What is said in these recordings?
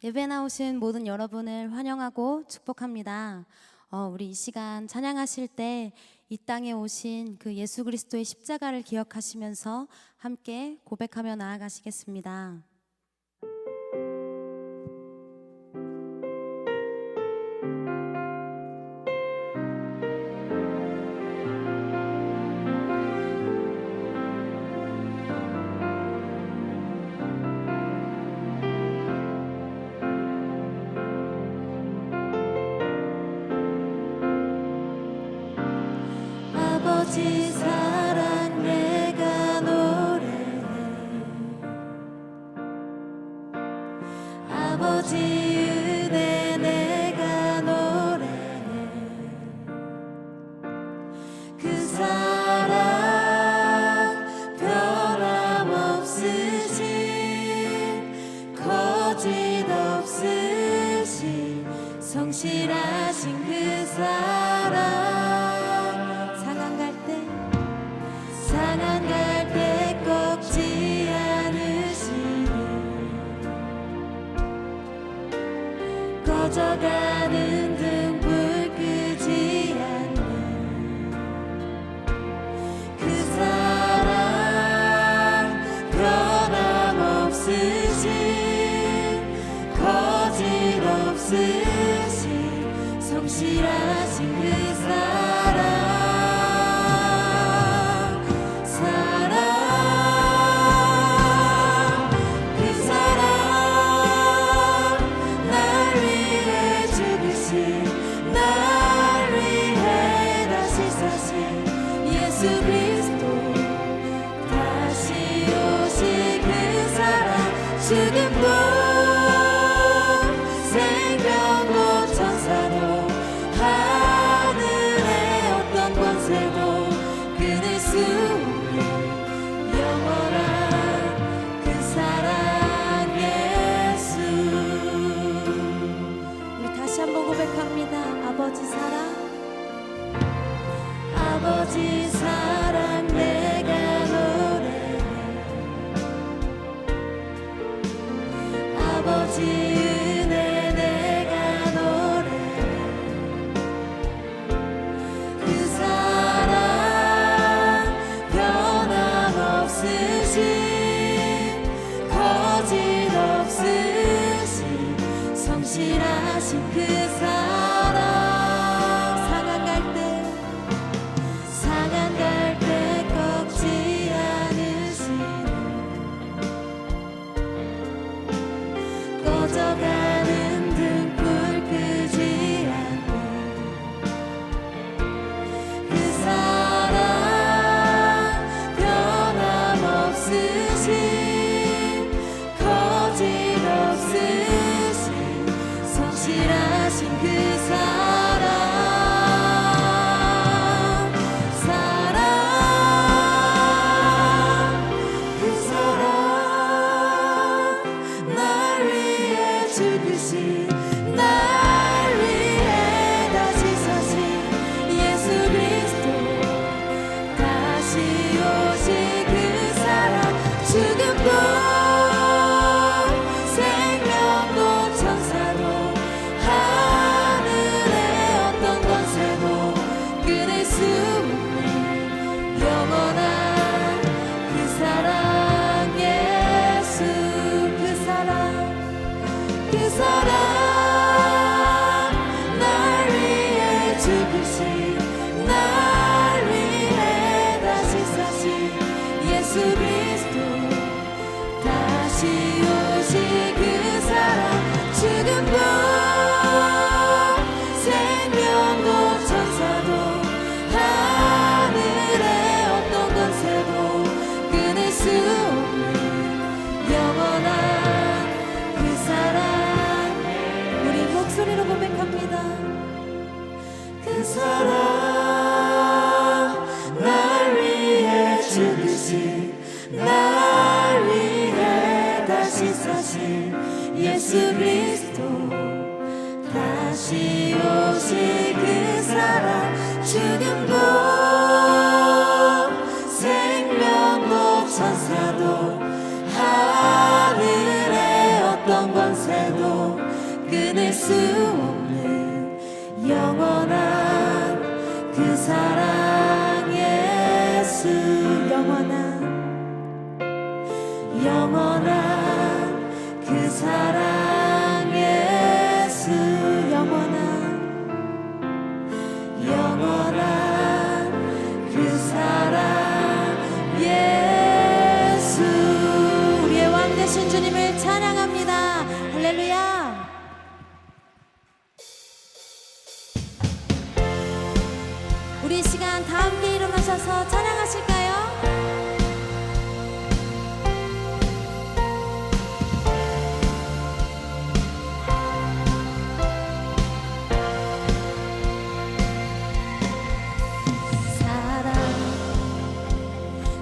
예배 나오신 모든 여러분을 환영하고 축복합니다. 우리 이 시간 찬양하실 때 이 땅에 오신 그 예수 그리스도의 십자가를 기억하시면서 함께 고백하며 나아가시겠습니다. 아버지 사랑 내가 노래해, 아버지 은혜 내가 노래해. 그 사랑 변함없으신 거짓 없으신 성실하신 그 사랑, 상한 갈 때 꺾지 않으시니 꺼져가는 등불 끄지 않는 그 사랑 변함없으신 거짓 없으신 성실하신 그 사랑, 예수 그리스도 다시 오신 그 사랑, 죽음도 생명도 천사도 하늘의 어떤 권세도 끊을 수 없는 영원한 그 사랑 예수. 우리 다시 한번 고백합니다. 아버지 사랑, 아버지 사랑 내가 노래해, 아버지 은혜 내가 노래해. 그 사랑 변함없으신 거짓 없으신 성실하신 그 사랑, 상한 갈 때 꺾지 않으시는 꺼져가는 등불 끄지 않는 그 사랑 변함없으신 거짓 없으신 성실하신 그 사랑, 날 위해 다시 사신 예수 그리스도 다시 오신 그 사랑, 죽음도 생명도 천사도 하늘의 어떤 권세도 끊을 수 없는 영원한 그 사랑 예수. 그 사랑, 그 사랑 날 위해 죽으신, 날 위해 다시 사신 예수 그리스도 다시 오신 그 사랑, 죽음도 생명도 천사도 하늘의 어떤 권세도 끊을 수 없는 영원한 그 사랑. 우리 목소리로 고백합니다. 그 사랑 날 위해 죽으신, 날 위해 다시 사신 예수 그리스도 다시 오신 그 사랑, 죽음도 생명도 천사도 하늘의 어떤 권세도 영원한 그 사랑 예수 영원한 그 사랑 예수 우리의 왕 되신 주님을 찬양합니다. 할렐루야. 우리 이 시간 다 함께 일어나셔서 찬양하실까요? 사랑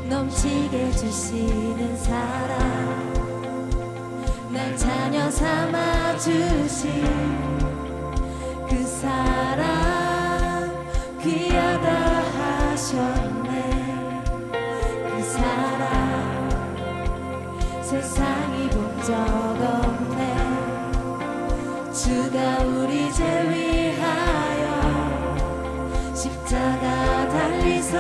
넘치게 주시는 사랑 날 자녀 삼아 주신 그 사랑 귀하다 하셨네. 그 사랑 세상이 본 적 없네. 주가 우리 죄 위하여 십자가 달리사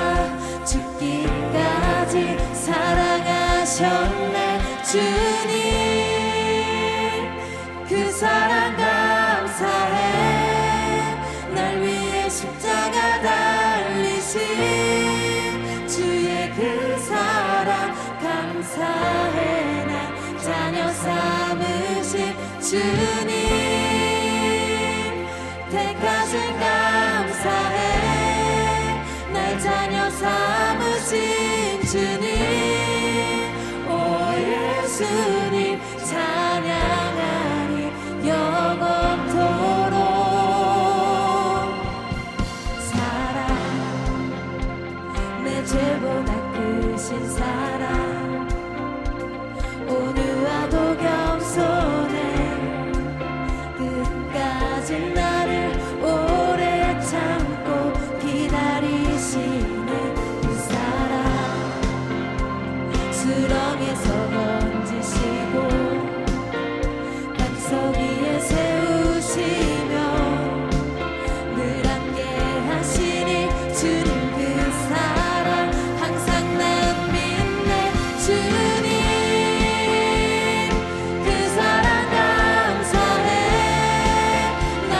죽기까지 사랑하셨네. 주님 그 사랑 감사해. 날 위해 십자가 달리신 주의 그 사랑 감사해. 날 자녀 삼으신 주님 택하신 감사해. 날 자녀 삼으신 주님 오 예수님 찬양하리 영원토록. 사랑 내 죄보다 크신 사랑 온유하고 겸손해. 끝까지 나를 오래 참고 기다리시는 그 사랑 수렁에서 건지시고 반석 위에 세우시며 늘 함께 하시니 주님 그 사랑 항상 난 믿네. 주님 그 사랑 감사해. 날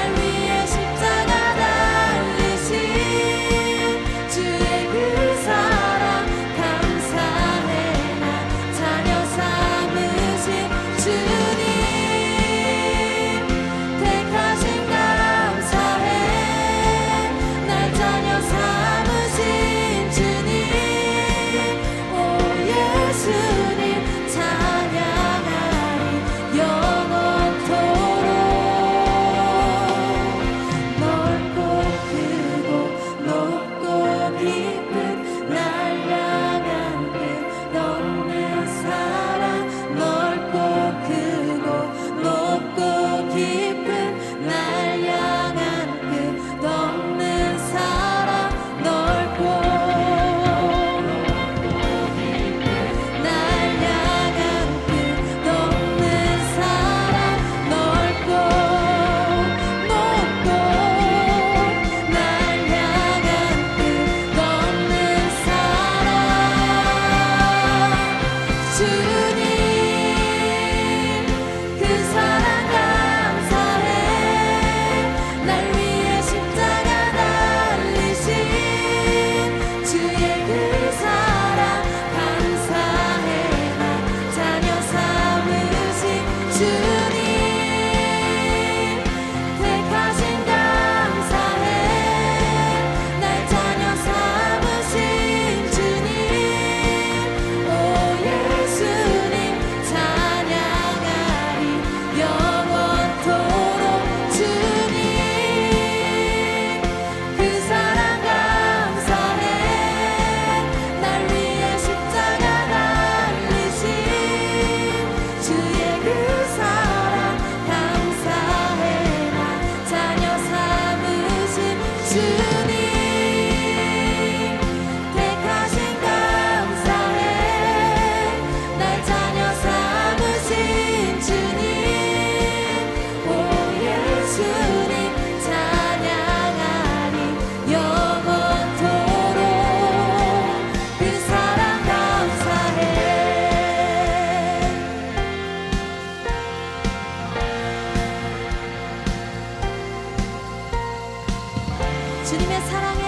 주님의 사랑에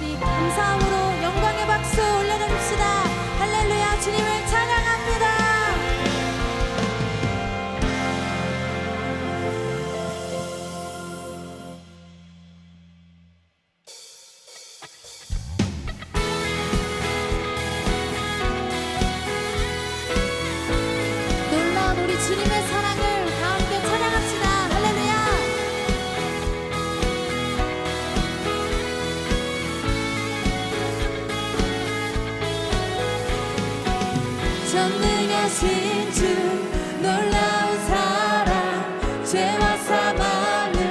우리 감사함으로 영광의 박수 올려드립시다. 할렐루야. 주님을 찬양합니다. 놀라운 우리 주님의 사랑을 다 함께 찬양합시다. 할렐루야. 전능하신 주 놀라운 사랑 죄와 사망을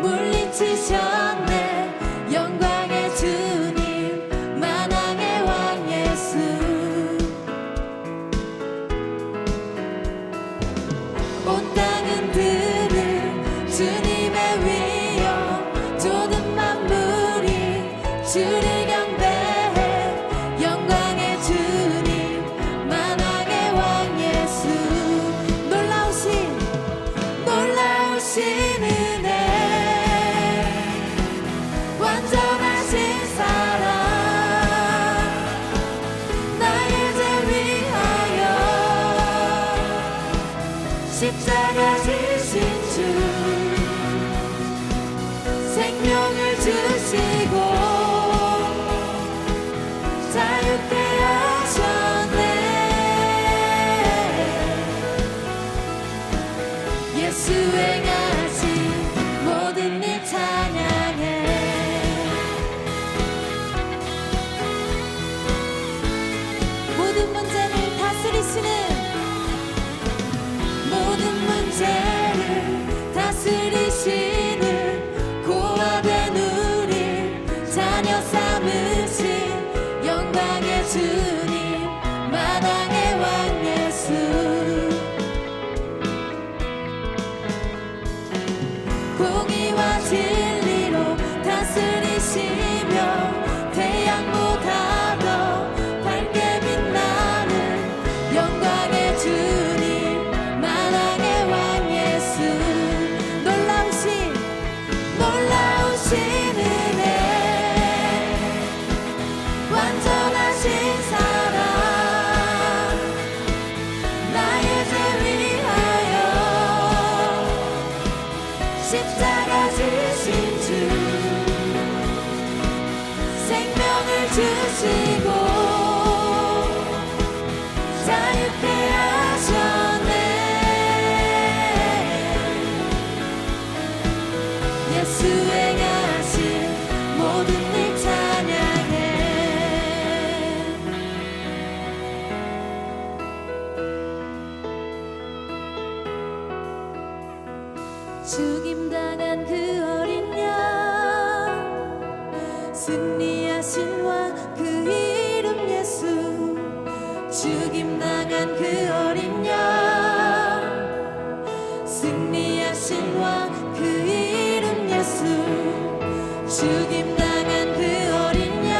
물리치셨네. 영광의 주님 만왕의 왕 예수. 온 땅은 들을 주님의 위엄. 모든 만물이 주를 경배해. 영광의 주님 만왕의 왕 예수. 놀라우신 은혜. 완전하신 사랑. 나의 죄 위하여 십자가 지신 주. 생명을 주시고 자유케 하셨네. 예수 행하신 모든 일 찬양해. 모든 문제를 다스리시는 모든 문제를 다스리시는 고아된 우리 자녀 삼으신 영광의 주님 만왕의 왕 예수. 공의와 진리로 다스리시며 태양보다 더 밝게 빛나는 영광의 주님 만왕의 왕 예수. 놀라우신 은혜. 완전하신 사랑. 나의 죄 위하여 십자가 지신 주. 생명을 주시고 자유케 하셨네. 예수 행하신 모든 일 찬양해. 죽임당한 그 어린 양. 승리하신 왕 그 이름 예수. 죽임당한 그 어린 양. 승리하신 왕 그 이름 예수. 죽임당한 그 어린 양.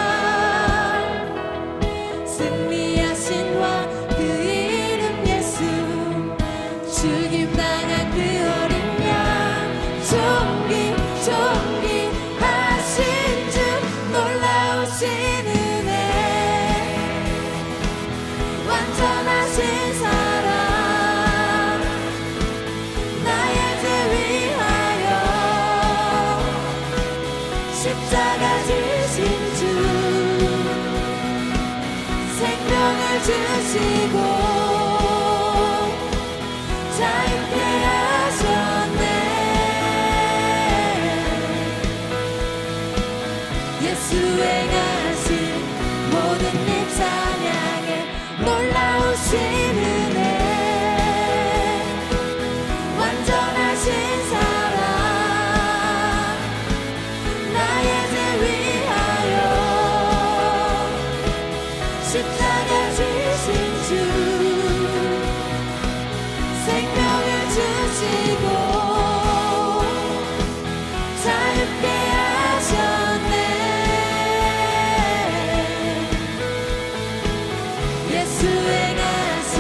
승리하신 왕 그 이름 예수. 죽임당한 그 어린 양. 존귀하신 주. 놀라우신 은혜. 완전하신 사랑. 나의 죄 위하여 십자가 지신 주. 생명을 주시고 자유케 하셨네. 예수 행하신 모든 일 찬양해. 놀라우신 은혜. 완전하신 사랑. 나의 죄 위하여 십자가 지신 주. 생명을 주시고 자유케 하셨네. 예수 행하신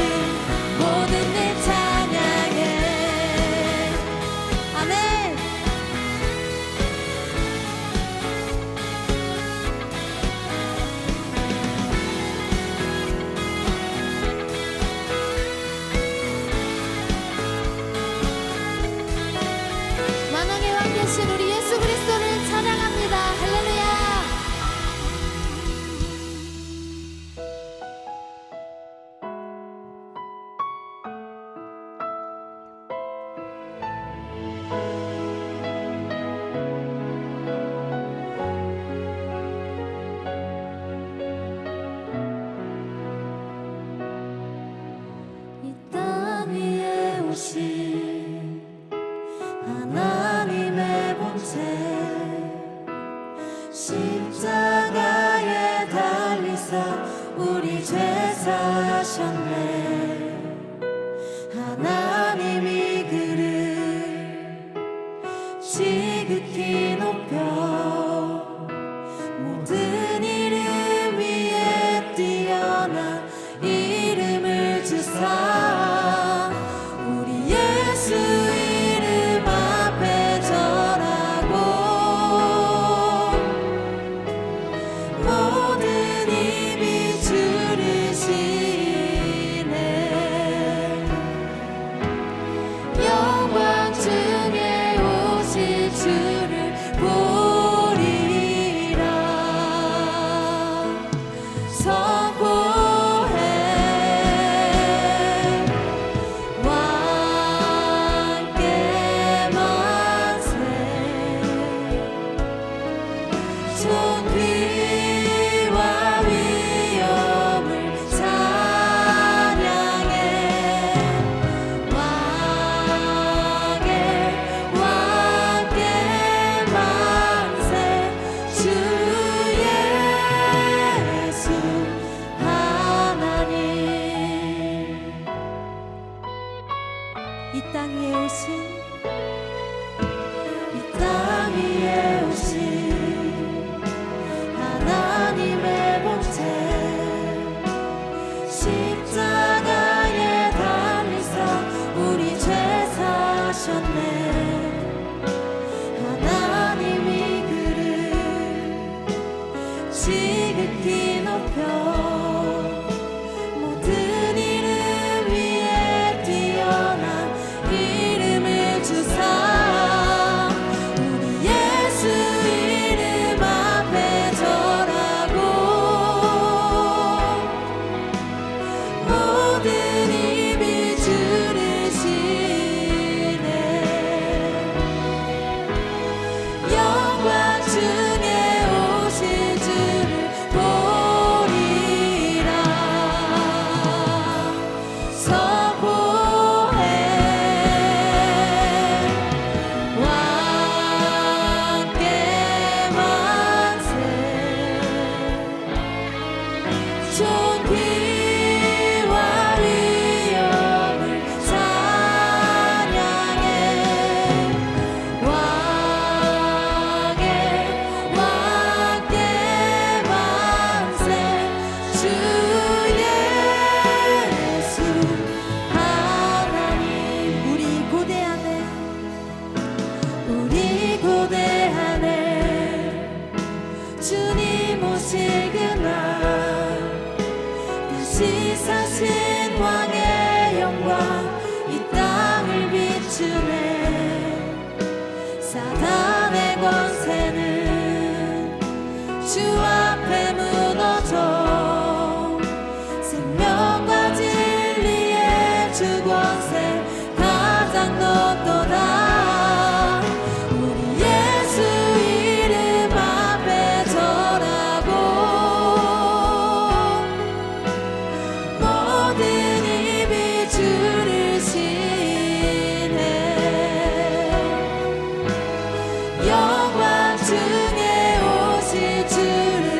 지극히 높여 모든 이름 위에 뛰어난 이름을 주사 우리 예수 이름 앞에 절하고 모든 입이 주를 시인해 영광 중에 오실 주를 보리라 선포해 왕께 만세 존귀와 위엄을 찬양해 왕께 만세 주 예수 하나님 이 땅 위에 오신 하나님의 본체 십자가에 달리사 우리 죄 사셨네 하나님이 그를 지극히 높여 모든 이름 위에 뛰어난 이름을 주사 우리 예수 이름 앞에 절하고 모든 입이 주를 시인해 영광 중에 오실 주를 보리라 선포해 왕께 만세 존귀와 위엄을 찬양해 왕께 만세 주 예수 하나님 우리 고대하네 주님 오실 그날 다시 사신 왕의 영광 이 땅을 비추네 사단의 권세는 주 앞에 무너져 생명과 진리의 주 권세 가장 높도다 우리 예수 이름 앞에 절하고 모든 입이 주를 시인해 영광 중에 오실 주를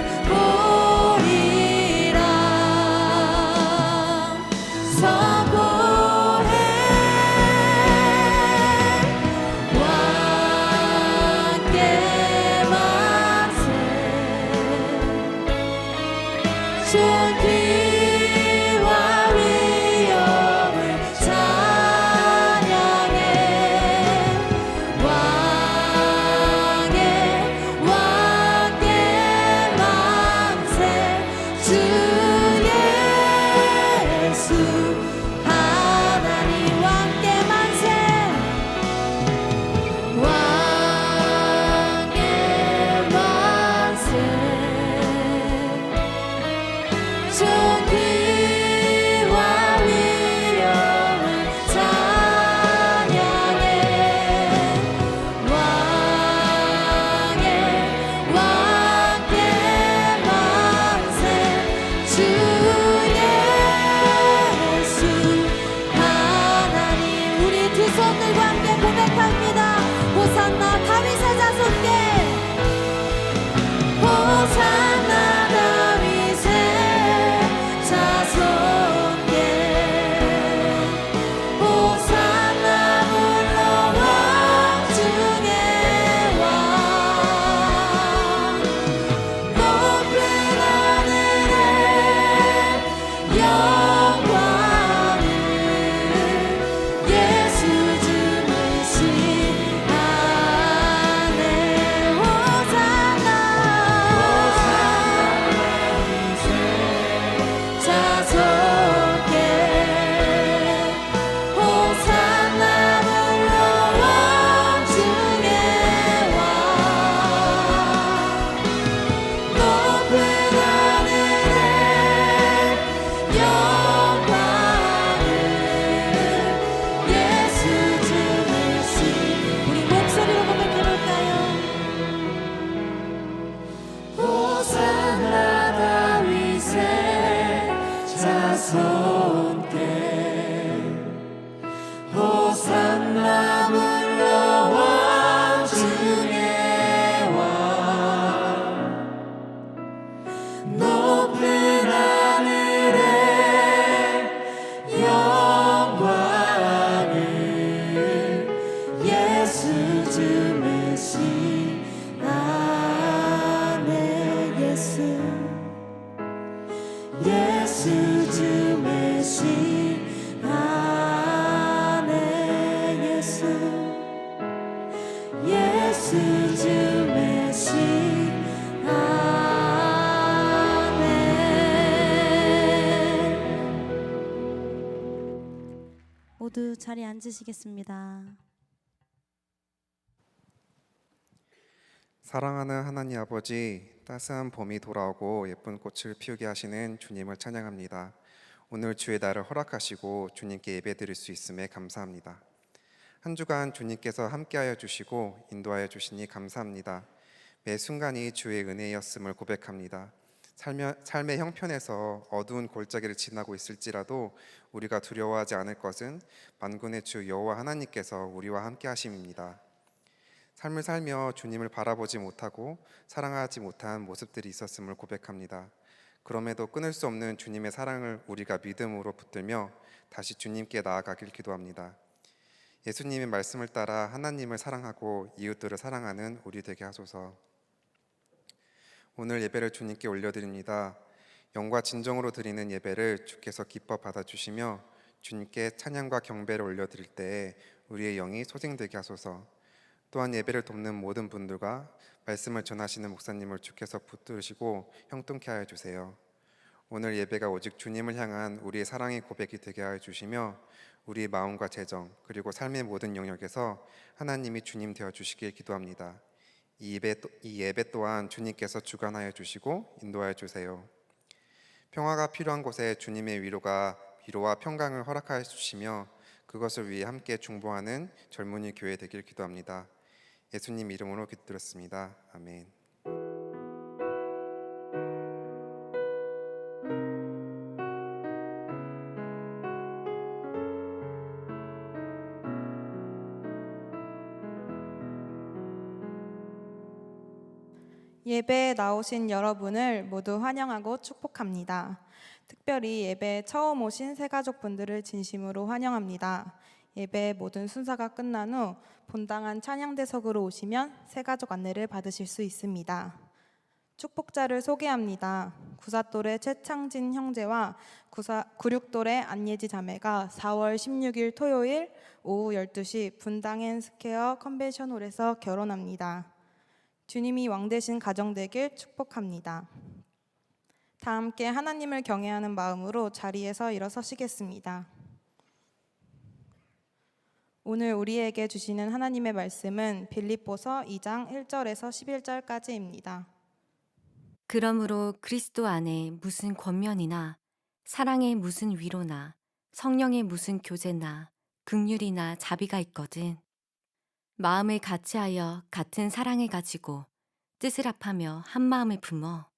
자리에 앉으시겠습니다. 사랑하는 하나님 아버지, 따스한 봄이 돌아오고 예쁜 꽃을 피우게 하시는 주님을 찬양합니다. 오늘 주의 날을 허락하시고 주님께 예배드릴 수 있음에 감사합니다. 한 주간 주님께서 함께하여 주시고 인도하여 주시니 감사합니다. 매 순간이 주의 은혜였음을 고백합니다. 삶의 형편에서 어두운 골짜기를 지나고 있을지라도 우리가 두려워하지 않을 것은 만군의 주 여호와 하나님께서 우리와 함께하심입니다. 삶을 살며 주님을 바라보지 못하고 사랑하지 못한 모습들이 있었음을 고백합니다. 그럼에도 끊을 수 없는 주님의 사랑을 우리가 믿음으로 붙들며 다시 주님께 나아가길 기도합니다. 예수님의 말씀을 따라 하나님을 사랑하고 이웃들을 사랑하는 우리 되게 하소서. 오늘 예배를 주님께 올려드립니다. 영과 진정으로 드리는 예배를 주께서 기뻐 받아주시며 주님께 찬양과 경배를 올려드릴 때에 우리의 영이 소생되게 하소서. 또한 예배를 돕는 모든 분들과 말씀을 전하시는 목사님을 주께서 붙들으시고 형통케 하여 주세요. 오늘 예배가 오직 주님을 향한 우리의 사랑의 고백이 되게 하여 주시며 우리의 마음과 재정 그리고 삶의 모든 영역에서 하나님이 주님 되어 주시길 기도합니다. 이 예배 또한 주님께서 주관하여 주시고 인도하여 주세요. 평화가 필요한 곳에 주님의 위로와 평강을 허락하여 주시며 그것을 위해 함께 중보하는 젊은이 교회 되길 기도합니다. 예수님 이름으로 기도드렸습니다. 아멘. 예배에 나오신 여러분을 모두 환영하고 축복합니다. 특별히 예배에 처음 오신 새가족분들을 진심으로 환영합니다. 예배의 모든 순서가 끝난 후 본당한 찬양대석으로 오시면 새가족 안내를 받으실 수 있습니다. 축복자를 소개합니다. 구사돌의 최창진 형제와 96돌의 안예지 자매가 4월 16일 토요일 오후 12시 분당 앤스퀘어 컨벤션홀에서 결혼합니다. 주님이 왕되신 가정 되길 축복합니다. 다 함께 하나님을 경외하는 마음으로 자리에서 일어서시겠습니다. 오늘 우리에게 주시는 하나님의 말씀은 빌립보서 2장 1절에서 11절까지입니다. 그러므로 그리스도 안에 무슨 권면이나 사랑의 무슨 위로나 성령의 무슨 교제나 긍휼이나 자비가 있거든 마음을 같이하여 같은 사랑을 가지고 뜻을 합하며 한 마음을 품어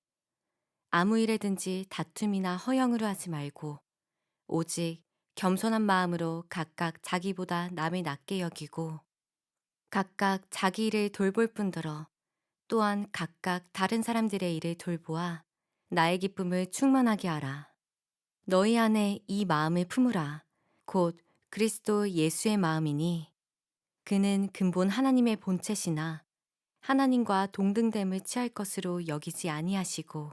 아무 일에든지 다툼이나 허영으로 하지 말고 오직 겸손한 마음으로 각각 자기보다 남을 낮게 여기고 각각 자기 일을 돌볼 뿐더러 또한 각각 다른 사람들의 일을 돌보아 나의 기쁨을 충만하게 하라. 너희 안에 이 마음을 품으라. 곧 그리스도 예수의 마음이니 그는 근본 하나님의 본체시나 하나님과 동등됨을 취할 것으로 여기지 아니하시고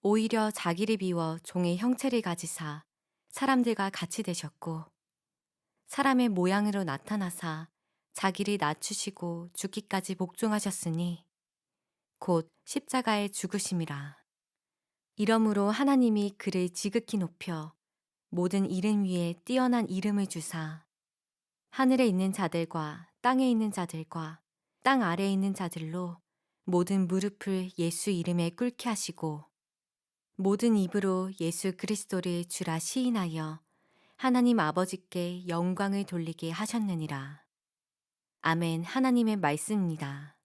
오히려 자기를 비워 종의 형체를 가지사 사람들과 같이 되셨고 사람의 모양으로 나타나사 자기를 낮추시고 죽기까지 복종하셨으니 곧 십자가의 죽으심이라. 이러므로 하나님이 그를 지극히 높여 모든 이름 위에 뛰어난 이름을 주사 하늘에 있는 자들과 땅에 있는 자들과 땅 아래에 있는 자들로 모든 무릎을 예수 이름에 꿇게 하시고 모든 입으로 예수 그리스도를 주라 시인하여 하나님 아버지께 영광을 돌리게 하셨느니라. 아멘. 하나님의 말씀입니다.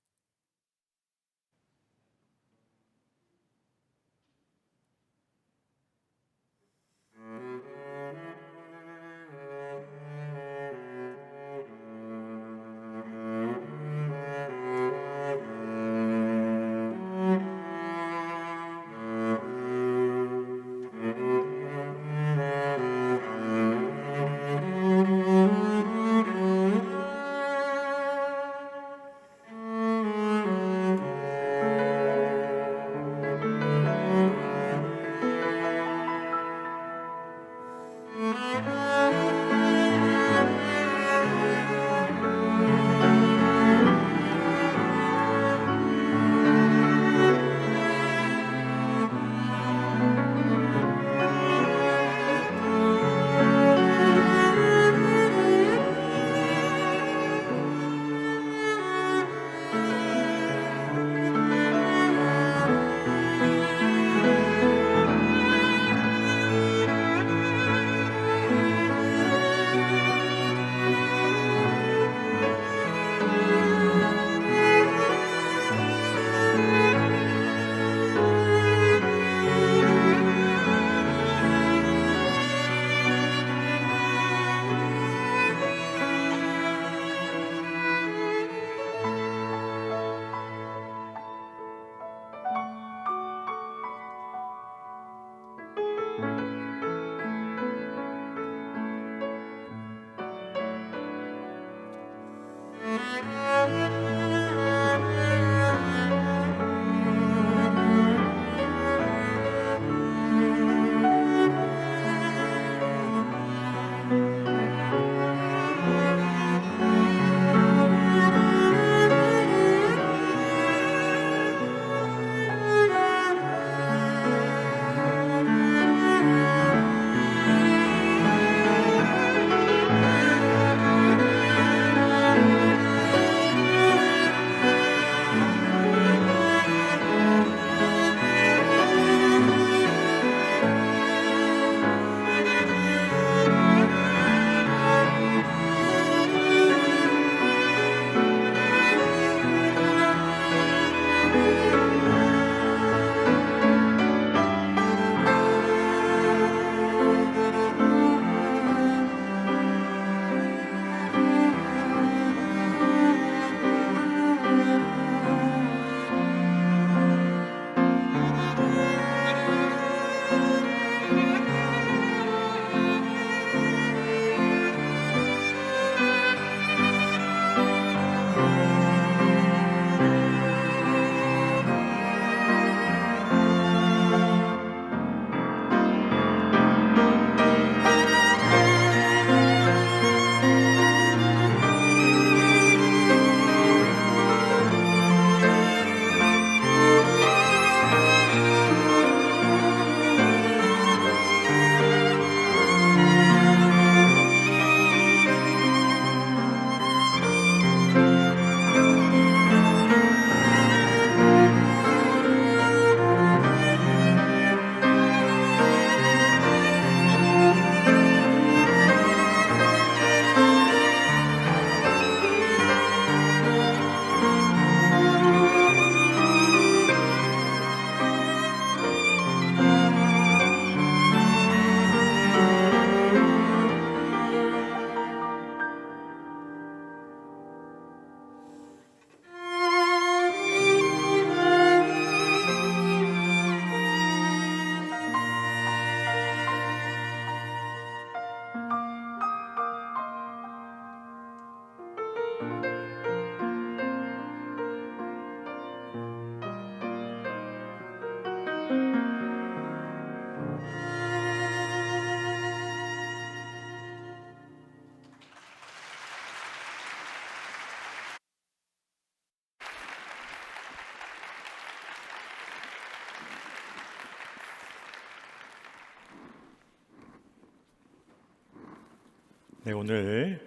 네, 오늘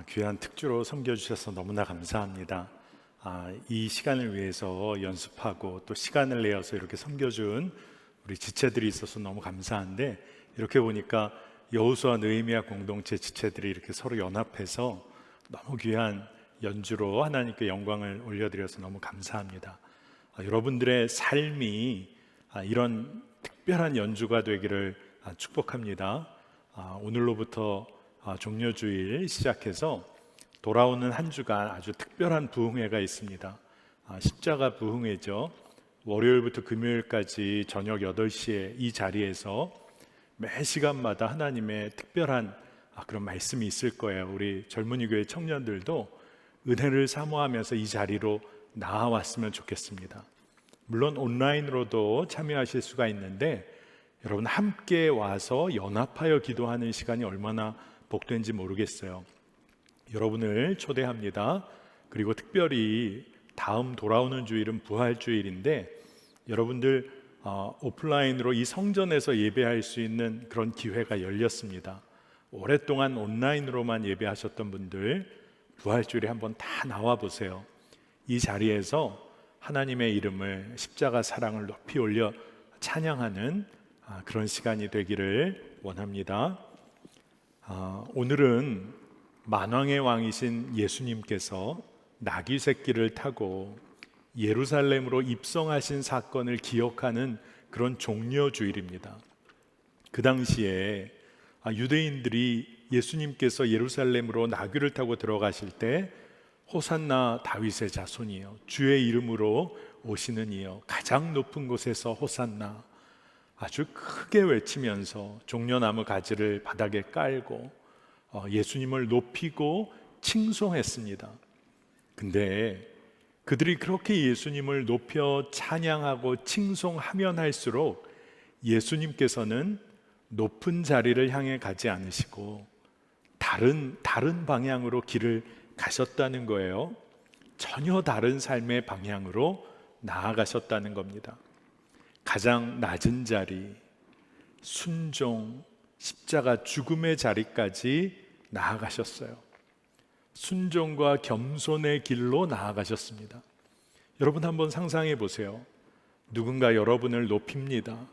귀한 특주로 섬겨주셔서 너무나 감사합니다. 이 시간을 위해서 연습하고 또 시간을 내어서 이렇게 섬겨준 우리 지체들이 있어서 너무 감사한데, 이렇게 보니까 여호수아 느헤미야 공동체 지체들이 이렇게 서로 연합해서 너무 귀한 연주로 하나님께 영광을 올려드려서 너무 감사합니다. 여러분들의 삶이 이런 특별한 연주가 되기를 축복합니다. 오늘로부터 종료주일 시작해서 돌아오는 한 주간 아주 특별한 부흥회가 있습니다. 십자가 부흥회죠. 월요일부터 금요일까지 저녁 8시에 이 자리에서 매 시간마다 하나님의 특별한 그런 말씀이 있을 거예요. 우리 젊은이 교회 청년들도 은혜를 사모하면서 이 자리로 나와왔으면 좋겠습니다. 물론 온라인으로도 참여하실 수가 있는데, 여러분 함께 와서 연합하여 기도하는 시간이 얼마나 복된지 모르겠어요. 여러분을 초대합니다. 그리고 특별히 다음 돌아오는 주일은 부활주일인데, 여러분들 오프라인으로 이 성전에서 예배할 수 있는 그런 기회가 열렸습니다. 오랫동안 온라인으로만 예배하셨던 분들, 부활주일에 한번 다 나와 보세요. 이 자리에서 하나님의 이름을, 십자가 사랑을 높이 올려 찬양하는 그런 시간이 되기를 원합니다. 오늘은 만왕의 왕이신 예수님께서 나귀 새끼를 타고 예루살렘으로 입성하신 사건을 기억하는 그런 종려주일입니다. 그 당시에 유대인들이 예수님께서 예루살렘으로 나귀를 타고 들어가실 때 호산나 다윗의 자손이여, 주의 이름으로 오시는 이여, 가장 높은 곳에서 호산나, 아주 크게 외치면서 종려나무 가지를 바닥에 깔고 예수님을 높이고 칭송했습니다. 근데 그들이 그렇게 예수님을 높여 찬양하고 칭송하면 할수록 예수님께서는 높은 자리를 향해 가지 않으시고 다른 방향으로 길을 가셨다는 거예요. 전혀 다른 삶의 방향으로 나아가셨다는 겁니다. 가장 낮은 자리, 순종, 십자가 죽음의 자리까지 나아가셨어요. 순종과 겸손의 길로 나아가셨습니다. 여러분 한번 상상해 보세요. 누군가 여러분을 높입니다.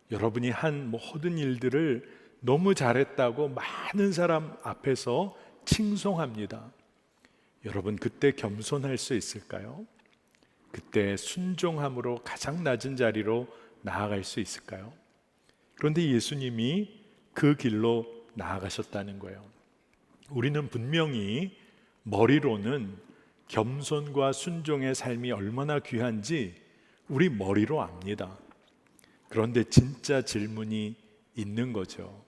여러분이 한 모든 일들을 너무 잘했다고 많은 사람 앞에서 칭송합니다. 여러분 그때 겸손할 수 있을까요? 그때 순종함으로 가장 낮은 자리로 나아갈 수 있을까요? 그런데 예수님이 그 길로 나아가셨다는 거예요. 우리는 분명히 머리로는 겸손과 순종의 삶이 얼마나 귀한지 우리 머리로 압니다. 그런데 진짜 질문이 있는 거죠.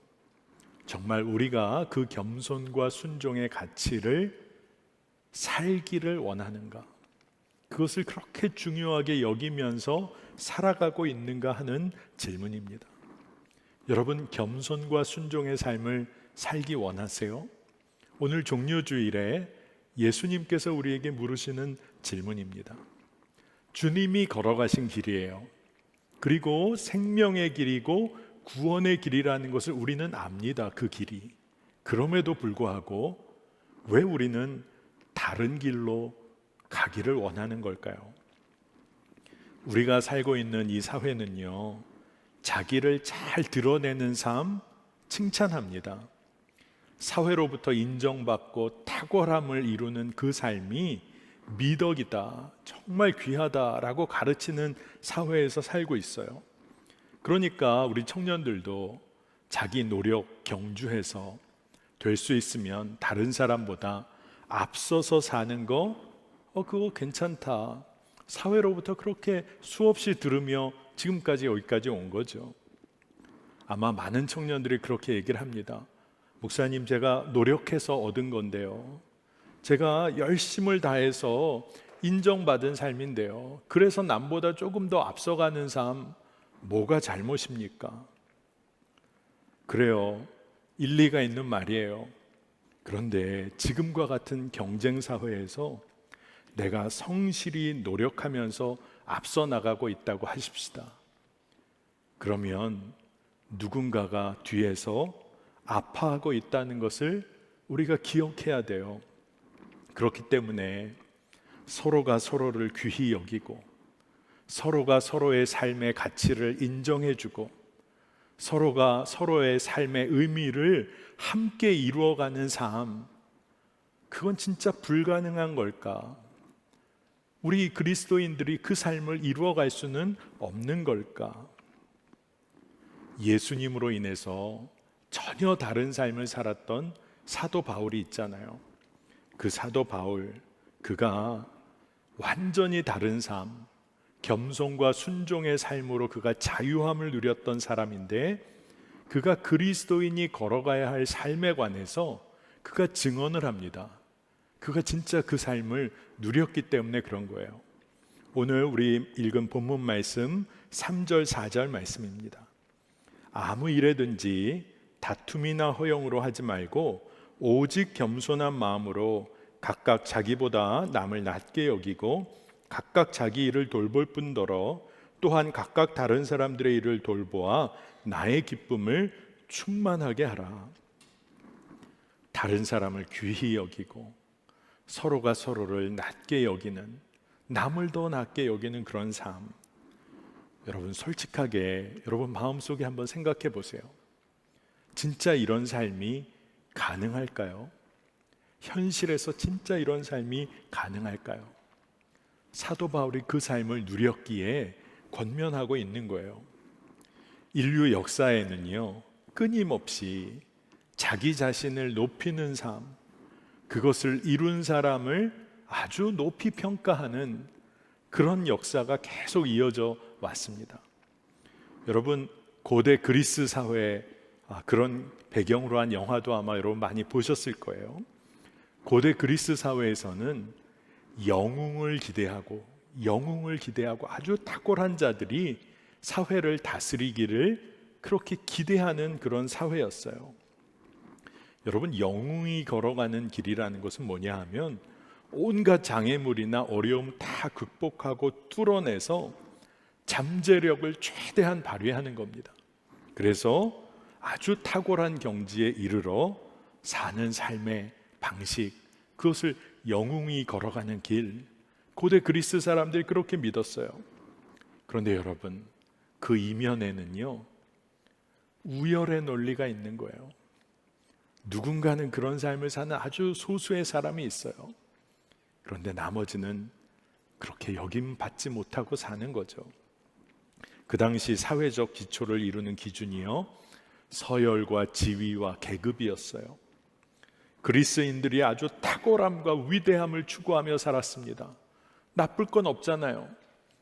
정말 우리가 그 겸손과 순종의 가치를 살기를 원하는가? 그것을 그렇게 중요하게 여기면서 살아가고 있는가 하는 질문입니다. 여러분 겸손과 순종의 삶을 살기 원하세요? 오늘 종료주일에 예수님께서 우리에게 물으시는 질문입니다. 주님이 걸어가신 길이에요. 그리고 생명의 길이고 구원의 길이라는 것을 우리는 압니다. 그 길이. 그럼에도 불구하고 왜 우리는 다른 길로 가기를 원하는 걸까요? 우리가 살고 있는 이 사회는요, 자기를 잘 드러내는 삶 칭찬합니다. 사회로부터 인정받고 탁월함을 이루는 그 삶이 미덕이다, 정말 귀하다라고 가르치는 사회에서 살고 있어요. 그러니까 우리 청년들도 자기 노력 경주해서 될 수 있으면 다른 사람보다 앞서서 사는 거 그거 괜찮다. 사회로부터 그렇게 수없이 들으며 지금까지 여기까지 온 거죠. 아마 많은 청년들이 그렇게 얘기를 합니다. 목사님, 제가 노력해서 얻은 건데요. 제가 열심을 다해서 인정받은 삶인데요. 그래서 남보다 조금 더 앞서가는 삶, 뭐가 잘못입니까? 그래요. 일리가 있는 말이에요. 그런데 지금과 같은 경쟁 사회에서 내가 성실히 노력하면서 앞서 나가고 있다고 하십시다. 그러면 누군가가 뒤에서 아파하고 있다는 것을 우리가 기억해야 돼요. 그렇기 때문에 서로가 서로를 귀히 여기고 서로가 서로의 삶의 가치를 인정해주고 서로가 서로의 삶의 의미를 함께 이루어가는 삶, 그건 진짜 불가능한 걸까? 우리 그리스도인들이 그 삶을 이루어갈 수는 없는 걸까? 예수님으로 인해서 전혀 다른 삶을 살았던 사도 바울이 있잖아요. 그 사도 바울, 그가 완전히 다른 삶, 겸손과 순종의 삶으로 그가 자유함을 누렸던 사람인데, 그가 그리스도인이 걸어가야 할 삶에 관해서 그가 증언을 합니다. 그가 진짜 그 삶을 누렸기 때문에 그런 거예요. 오늘 우리 읽은 본문 말씀 3절 4절 말씀입니다. 아무 일에든지 다툼이나 허용으로 하지 말고 오직 겸손한 마음으로 각각 자기보다 남을 낮게 여기고 각각 자기 일을 돌볼 뿐더러 또한 각각 다른 사람들의 일을 돌보아 나의 기쁨을 충만하게 하라. 다른 사람을 귀히 여기고 서로가 서로를 낮게 여기는, 남을 더 낮게 여기는 그런 삶. 여러분 솔직하게 여러분 마음속에 한번 생각해 보세요. 진짜 이런 삶이 가능할까요? 현실에서 진짜 이런 삶이 가능할까요? 사도 바울이 그 삶을 누렸기에 권면하고 있는 거예요. 인류 역사에는요, 끊임없이 자기 자신을 높이는 삶, 그것을 이룬 사람을 아주 높이 평가하는 그런 역사가 계속 이어져 왔습니다. 여러분 고대 그리스 사회, 그런 배경으로 한 영화도 아마 여러분 많이 보셨을 거예요. 고대 그리스 사회에서는 영웅을 기대하고 아주 탁월한 자들이 사회를 다스리기를 그렇게 기대하는 그런 사회였어요. 여러분 영웅이 걸어가는 길이라는 것은 뭐냐 하면 온갖 장애물이나 어려움 다 극복하고 뚫어내서 잠재력을 최대한 발휘하는 겁니다. 그래서 아주 탁월한 경지에 이르러 사는 삶의 방식, 그것을 영웅이 걸어가는 길, 고대 그리스 사람들이 그렇게 믿었어요. 그런데 여러분 그 이면에는요 우열의 논리가 있는 거예요. 누군가는 그런 삶을 사는 아주 소수의 사람이 있어요. 그런데 나머지는 그렇게 여김받지 못하고 사는 거죠. 그 당시 사회적 기초를 이루는 기준이요 서열과 지위와 계급이었어요. 그리스인들이 아주 탁월함과 위대함을 추구하며 살았습니다. 나쁠 건 없잖아요.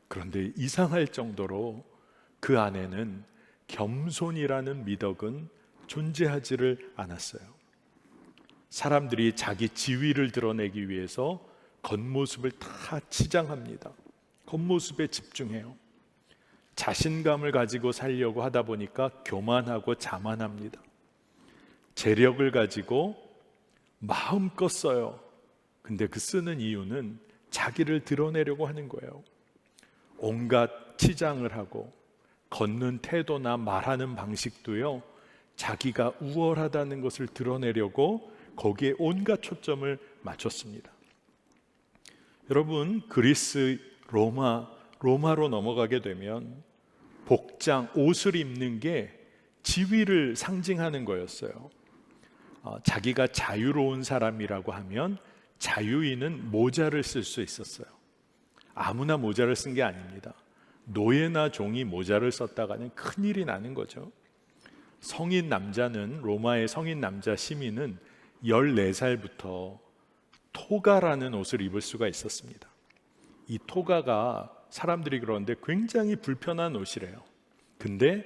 그런데 이상할 정도로 그 안에는 겸손이라는 미덕은 존재하지를 않았어요. 사람들이 자기 지위를 드러내기 위해서 겉모습을 다 치장합니다. 겉모습에 집중해요. 자신감을 가지고 살려고 하다 보니까 교만하고 자만합니다. 재력을 가지고 마음껏 써요. 근데 그 쓰는 이유는 자기를 드러내려고 하는 거예요. 온갖 치장을 하고 걷는 태도나 말하는 방식도요 자기가 우월하다는 것을 드러내려고 거기에 온갖 초점을 맞췄습니다. 여러분 그리스, 로마로 넘어가게 되면 복장, 옷을 입는 게 지위를 상징하는 거였어요. 자기가 자유로운 사람이라고 하면 자유인은 모자를 쓸 수 있었어요. 아무나 모자를 쓴 게 아닙니다. 노예나 종이 모자를 썼다가는 큰일이 나는 거죠. 성인 남자는, 로마의 성인 남자 시민은 14살부터 토가라는 옷을 입을 수가 있었습니다. 이 토가가 사람들이 그러는데 굉장히 불편한 옷이래요. 근데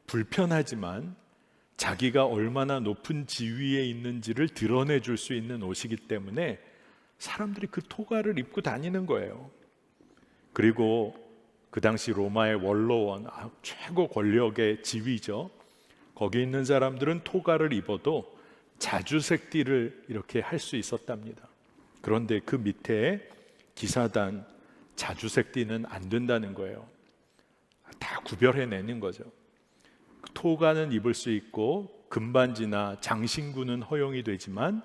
불편하지만 자기가 얼마나 높은 지위에 있는지를 드러내줄 수 있는 옷이기 때문에 사람들이 그 토가를 입고 다니는 거예요. 그리고 그 당시 로마의 원로원, 최고 권력의 지위죠. 거기 있는 사람들은 토가를 입어도 자주색 띠를 이렇게 할 수 있었답니다. 그런데 그 밑에 기사단, 자주색 띠는 안 된다는 거예요. 다 구별해내는 거죠. 토가는 입을 수 있고 금반지나 장신구는 허용이 되지만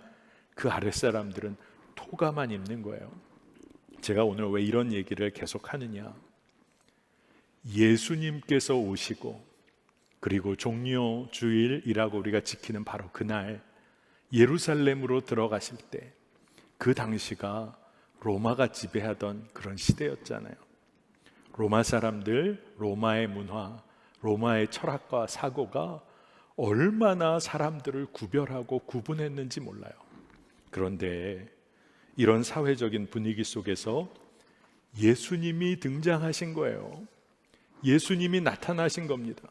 그 아랫사람들은 토가만 입는 거예요. 제가 오늘 왜 이런 얘기를 계속 하느냐, 예수님께서 오시고 그리고 종려 주일이라고 우리가 지키는 바로 그날 예루살렘으로 들어가실 때, 그 당시가 로마가 지배하던 그런 시대였잖아요. 로마 사람들, 로마의 문화, 로마의 철학과 사고가 얼마나 사람들을 구별하고 구분했는지 몰라요. 그런데 이런 사회적인 분위기 속에서 예수님이 등장하신 거예요. 예수님이 나타나신 겁니다.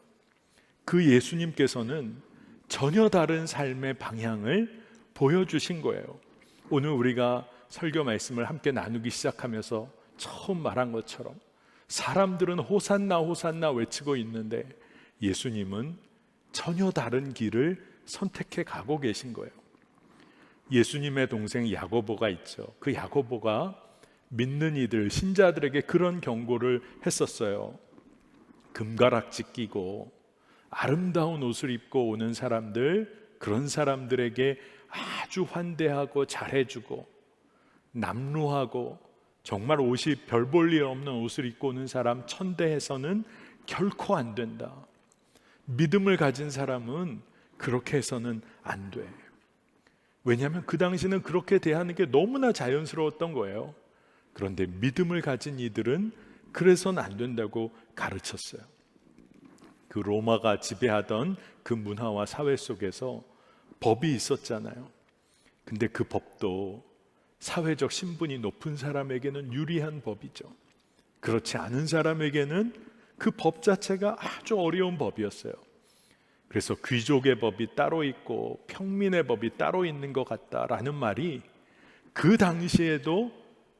그 예수님께서는 전혀 다른 삶의 방향을 보여주신 거예요. 오늘 우리가 설교 말씀을 함께 나누기 시작하면서 처음 말한 것처럼 사람들은 호산나 호산나 외치고 있는데 예수님은 전혀 다른 길을 선택해 가고 계신 거예요. 예수님의 동생 야고보가 있죠. 그 야고보가 믿는 이들, 신자들에게 그런 경고를 했었어요. 금가락지 끼고 아름다운 옷을 입고 오는 사람들, 그런 사람들에게 아주 환대하고 잘해주고 남루하고 정말 옷이 별 볼 일 없는 옷을 입고 오는 사람 천대해서는 결코 안 된다. 믿음을 가진 사람은 그렇게 해서는 안 돼. 왜냐하면 그 당시는 그렇게 대하는 게 너무나 자연스러웠던 거예요. 그런데 믿음을 가진 이들은 그래서는 안 된다고 가르쳤어요. 그 로마가 지배하던 그 문화와 사회 속에서 법이 있었잖아요. 근데 그 법도 사회적 신분이 높은 사람에게는 유리한 법이죠. 그렇지 않은 사람에게는 그 법 자체가 아주 어려운 법이었어요. 그래서 귀족의 법이 따로 있고 평민의 법이 따로 있는 것 같다라는 말이 그 당시에도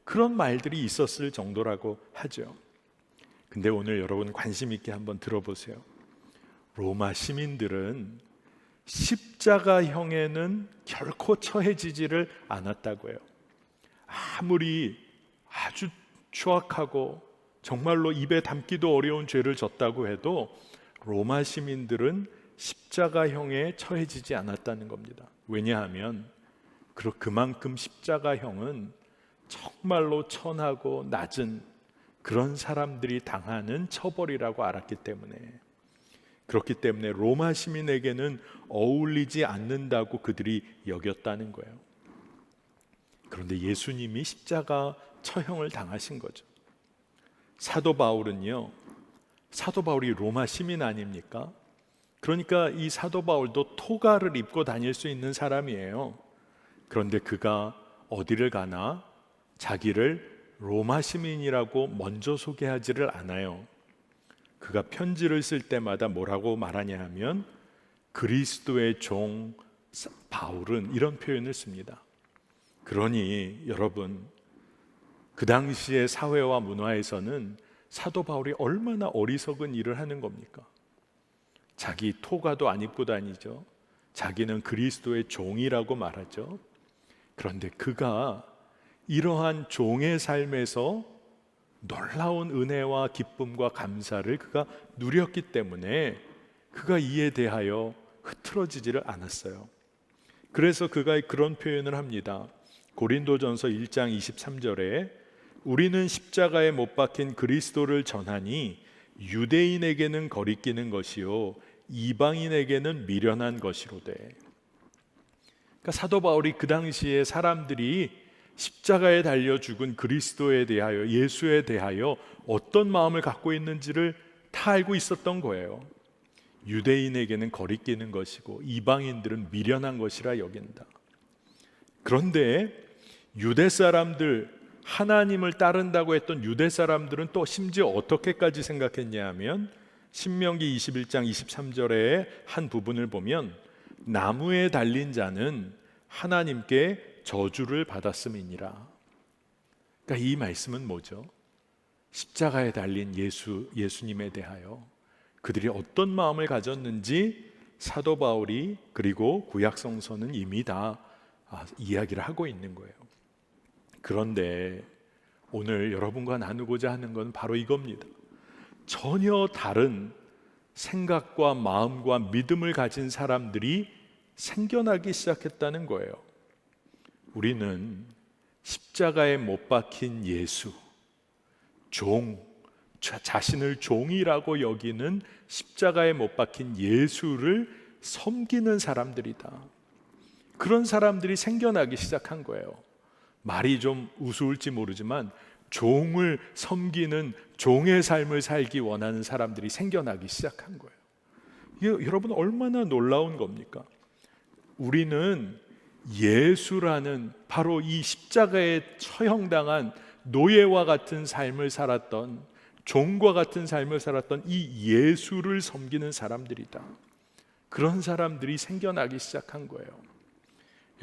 그런 말들이 있었을 정도라고 하죠. 근데 오늘 여러분 관심 있게 한번 들어보세요. 로마 시민들은 십자가형에는 결코 처해지지를 않았다고 해요. 아무리 아주 추악하고 정말로 입에 담기도 어려운 죄를 졌다고 해도 로마 시민들은 십자가형에 처해지지 않았다는 겁니다. 왜냐하면 그만큼 십자가형은 정말로 천하고 낮은 그런 사람들이 당하는 처벌이라고 알았기 때문에, 그렇기 때문에 로마 시민에게는 어울리지 않는다고 그들이 여겼다는 거예요. 그런데 예수님이 십자가 처형을 당하신 거죠. 사도 바울은요, 사도 바울이 로마 시민 아닙니까? 그러니까 이 사도 바울도 토가를 입고 다닐 수 있는 사람이에요. 그런데 그가 어디를 가나 자기를 로마 시민이라고 먼저 소개하지를 않아요. 그가 편지를 쓸 때마다 뭐라고 말하냐 하면 그리스도의 종 바울은, 이런 표현을 씁니다. 그러니 여러분, 그 당시의 사회와 문화에서는 사도 바울이 얼마나 어리석은 일을 하는 겁니까? 자기 토가도 안 입고 다니죠. 자기는 그리스도의 종이라고 말하죠. 그런데 그가 이러한 종의 삶에서 놀라운 은혜와 기쁨과 감사를 그가 누렸기 때문에 그가 이에 대하여 흐트러지지를 않았어요. 그래서 그가 그런 표현을 합니다. 고린도전서 1장 23절에 우리는 십자가에 못 박힌 그리스도를 전하니 유대인에게는 거리끼는 것이요 이방인에게는 미련한 것이로되. 그러니까 사도 바울이 그 당시에 사람들이 십자가에 달려 죽은 그리스도에 대하여, 예수에 대하여 어떤 마음을 갖고 있는지를 다 알고 있었던 거예요. 유대인에게는 거리끼는 것이고 이방인들은 미련한 것이라 여긴다. 그런데 유대 사람들, 하나님을 따른다고 했던 유대 사람들은 또 심지어 어떻게까지 생각했냐 하면 신명기 21장 23절의 한 부분을 보면 나무에 달린 자는 하나님께 저주를 받았음이니라. 그러니까 이 말씀은 뭐죠? 십자가에 달린 예수님에 대하여 그들이 어떤 마음을 가졌는지 사도 바울이, 그리고 구약 성서는 이미 다 이야기를 하고 있는 거예요. 그런데 오늘 여러분과 나누고자 하는 건 바로 이겁니다. 전혀 다른 생각과 마음과 믿음을 가진 사람들이 생겨나기 시작했다는 거예요. 우리는 십자가에 못 박힌 예수, 자신을 종이라고 여기는 십자가에 못 박힌 예수를 섬기는 사람들이다. 그런 사람들이 생겨나기 시작한 거예요. 말이 좀 우스울지 모르지만 종을 섬기는 종의 삶을 살기 원하는 사람들이 생겨나기 시작한 거예요. 이게 여러분 얼마나 놀라운 겁니까? 우리는 예수라는 바로 이 십자가에 처형당한 노예와 같은 삶을 살았던, 종과 같은 삶을 살았던 이 예수를 섬기는 사람들이다. 그런 사람들이 생겨나기 시작한 거예요.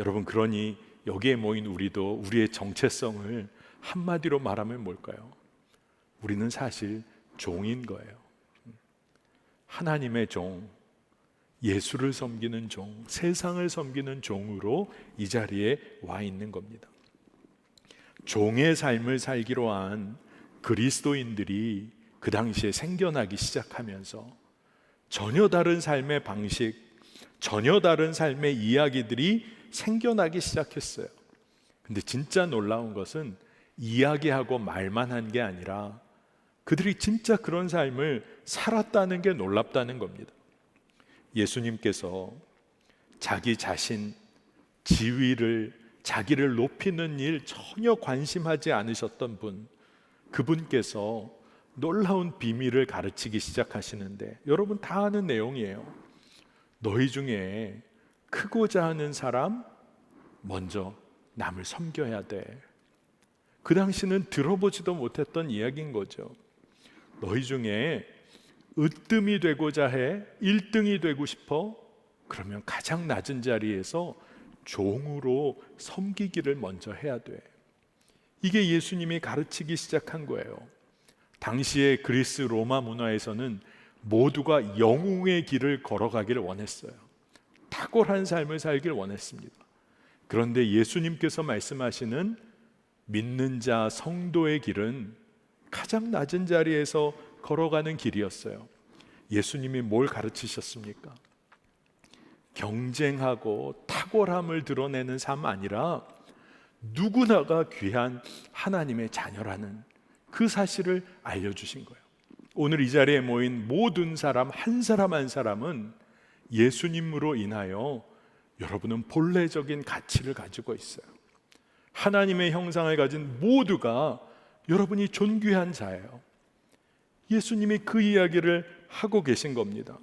여러분, 그러니 여기에 모인 우리도 우리의 정체성을 한마디로 말하면 뭘까요? 우리는 사실 종인 거예요. 하나님의 종, 예수를 섬기는 종, 세상을 섬기는 종으로 이 자리에 와 있는 겁니다. 종의 삶을 살기로 한 그리스도인들이 그 당시에 생겨나기 시작하면서 전혀 다른 삶의 방식, 전혀 다른 삶의 이야기들이 생겨나기 시작했어요. 근데 진짜 놀라운 것은 이야기하고 말만 한 게 아니라 그들이 진짜 그런 삶을 살았다는 게 놀랍다는 겁니다. 예수님께서 자기 자신, 지위를, 자기를 높이는 일 전혀 관심하지 않으셨던 분, 그분께서 놀라운 비밀을 가르치기 시작하시는데, 여러분 다 아는 내용이에요. 너희 중에 크고자 하는 사람 먼저 남을 섬겨야 돼. 그 당시는 들어보지도 못했던 이야기인 거죠. 너희 중에 으뜸이 되고자 해, 1등이 되고 싶어? 그러면 가장 낮은 자리에서 종으로 섬기기를 먼저 해야 돼. 이게 예수님이 가르치기 시작한 거예요. 당시의 그리스 로마 문화에서는 모두가 영웅의 길을 걸어가기를 원했어요. 탁월한 삶을 살길 원했습니다. 그런데 예수님께서 말씀하시는 믿는 자 성도의 길은 가장 낮은 자리에서 걸어가는 길이었어요. 예수님이 뭘 가르치셨습니까? 경쟁하고 탁월함을 드러내는 삶 아니라 누구나가 귀한 하나님의 자녀라는 그 사실을 알려주신 거예요. 오늘 이 자리에 모인 모든 사람 한 사람 한 사람은 예수님으로 인하여 여러분은 본래적인 가치를 가지고 있어요. 하나님의 형상을 가진 모두가 여러분이 존귀한 자예요. 예수님이 그 이야기를 하고 계신 겁니다.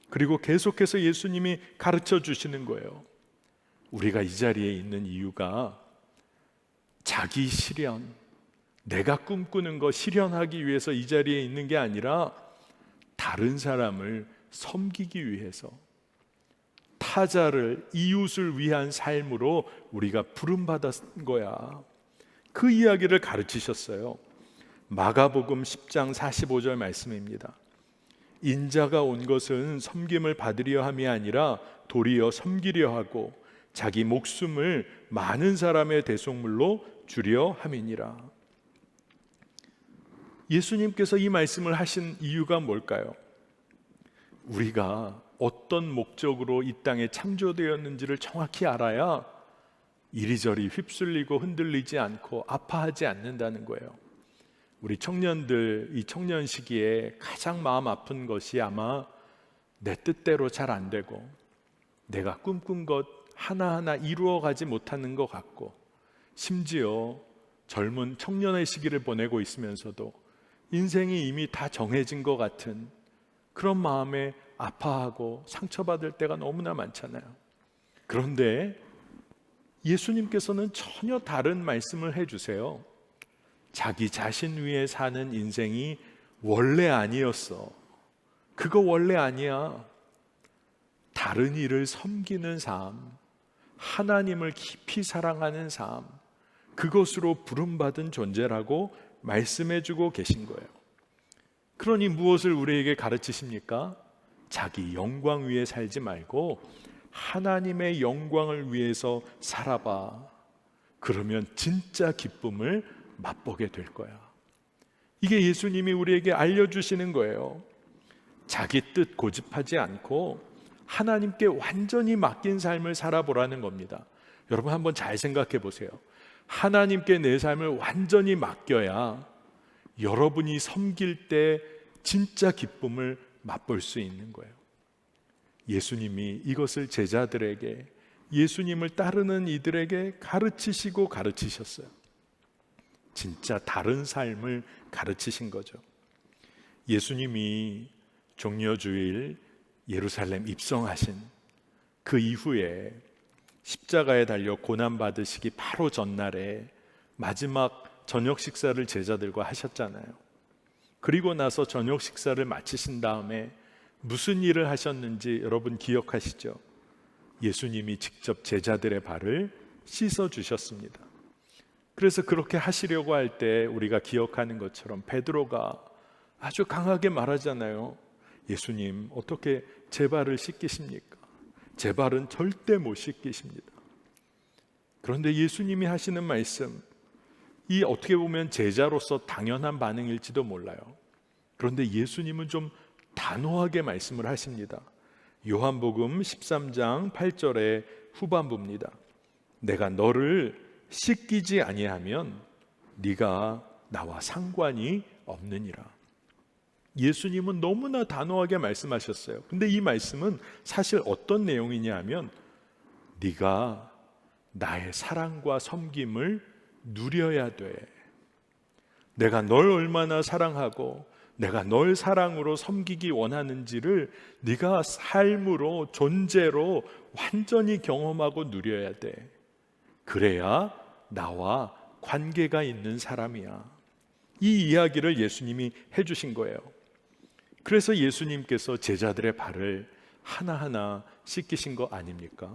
그리고 계속해서 예수님이 가르쳐 주시는 거예요. 우리가 이 자리에 있는 이유가 자기 실현, 내가 꿈꾸는 거 실현하기 위해서 이 자리에 있는 게 아니라 다른 사람을 섬기기 위해서, 타자를, 이웃을 위한 삶으로 우리가 부름받은 거야. 그 이야기를 가르치셨어요. 마가복음 10장 45절 말씀입니다. 인자가 온 것은 섬김을 받으려 함이 아니라 도리어 섬기려 하고 자기 목숨을 많은 사람의 대속물로 주려 함이니라. 예수님께서 이 말씀을 하신 이유가 뭘까요? 우리가 어떤 목적으로 이 땅에 창조되었는지를 정확히 알아야 이리저리 휩쓸리고 흔들리지 않고 아파하지 않는다는 거예요. 우리 청년들, 이 청년 시기에 가장 마음 아픈 것이 아마 내 뜻대로 잘 안 되고 내가 꿈꾼 것 하나하나 이루어가지 못하는 것 같고, 심지어 젊은 청년의 시기를 보내고 있으면서도 인생이 이미 다 정해진 것 같은 그런 마음에 아파하고 상처받을 때가 너무나 많잖아요. 그런데 예수님께서는 전혀 다른 말씀을 해주세요. 자기 자신 위에 사는 인생이 원래 아니었어. 그거 원래 아니야. 다른 이를 섬기는 삶, 하나님을 깊이 사랑하는 삶, 그것으로 부름받은 존재라고 말씀해주고 계신 거예요. 그러니 무엇을 우리에게 가르치십니까? 자기 영광 위에 살지 말고 하나님의 영광을 위해서 살아봐. 그러면 진짜 기쁨을 맛보게 될 거야. 이게 예수님이 우리에게 알려주시는 거예요. 자기 뜻 고집하지 않고 하나님께 완전히 맡긴 삶을 살아보라는 겁니다. 여러분 한번 잘 생각해 보세요. 하나님께 내 삶을 완전히 맡겨야 여러분이 섬길 때 진짜 기쁨을 맛볼 수 있는 거예요. 예수님이 이것을 제자들에게, 예수님을 따르는 이들에게 가르치시고 가르치셨어요. 진짜 다른 삶을 가르치신 거죠. 예수님이 종려주일 예루살렘 입성하신 그 이후에 십자가에 달려 고난받으시기 바로 전날에 마지막 저녁 식사를 제자들과 하셨잖아요. 그리고 나서 저녁 식사를 마치신 다음에 무슨 일을 하셨는지 여러분 기억하시죠? 예수님이 직접 제자들의 발을 씻어 주셨습니다. 그래서 그렇게 하시려고 할 때 우리가 기억하는 것처럼 베드로가 아주 강하게 말하잖아요. 예수님, 어떻게 제 발을 씻기십니까? 제 발은 절대 못 씻기십니다. 그런데 예수님이 하시는 말씀, 이 어떻게 보면 제자로서 당연한 반응일지도 몰라요. 그런데 예수님은 좀 단호하게 말씀을 하십니다. 요한복음 13장 8절의 후반부입니다. 내가 너를 씻기지 아니하면 네가 나와 상관이 없느니라. 예수님은 너무나 단호하게 말씀하셨어요. 근데 이 말씀은 사실 어떤 내용이냐 하면 네가 나의 사랑과 섬김을 누려야 돼. 내가 널 얼마나 사랑하고 내가 널 사랑으로 섬기기 원하는지를 네가 삶으로, 존재로 완전히 경험하고 누려야 돼. 그래야 나와 관계가 있는 사람이야. 이 이야기를 예수님이 해주신 거예요. 그래서 예수님께서 제자들의 발을 하나하나 씻기신 거 아닙니까?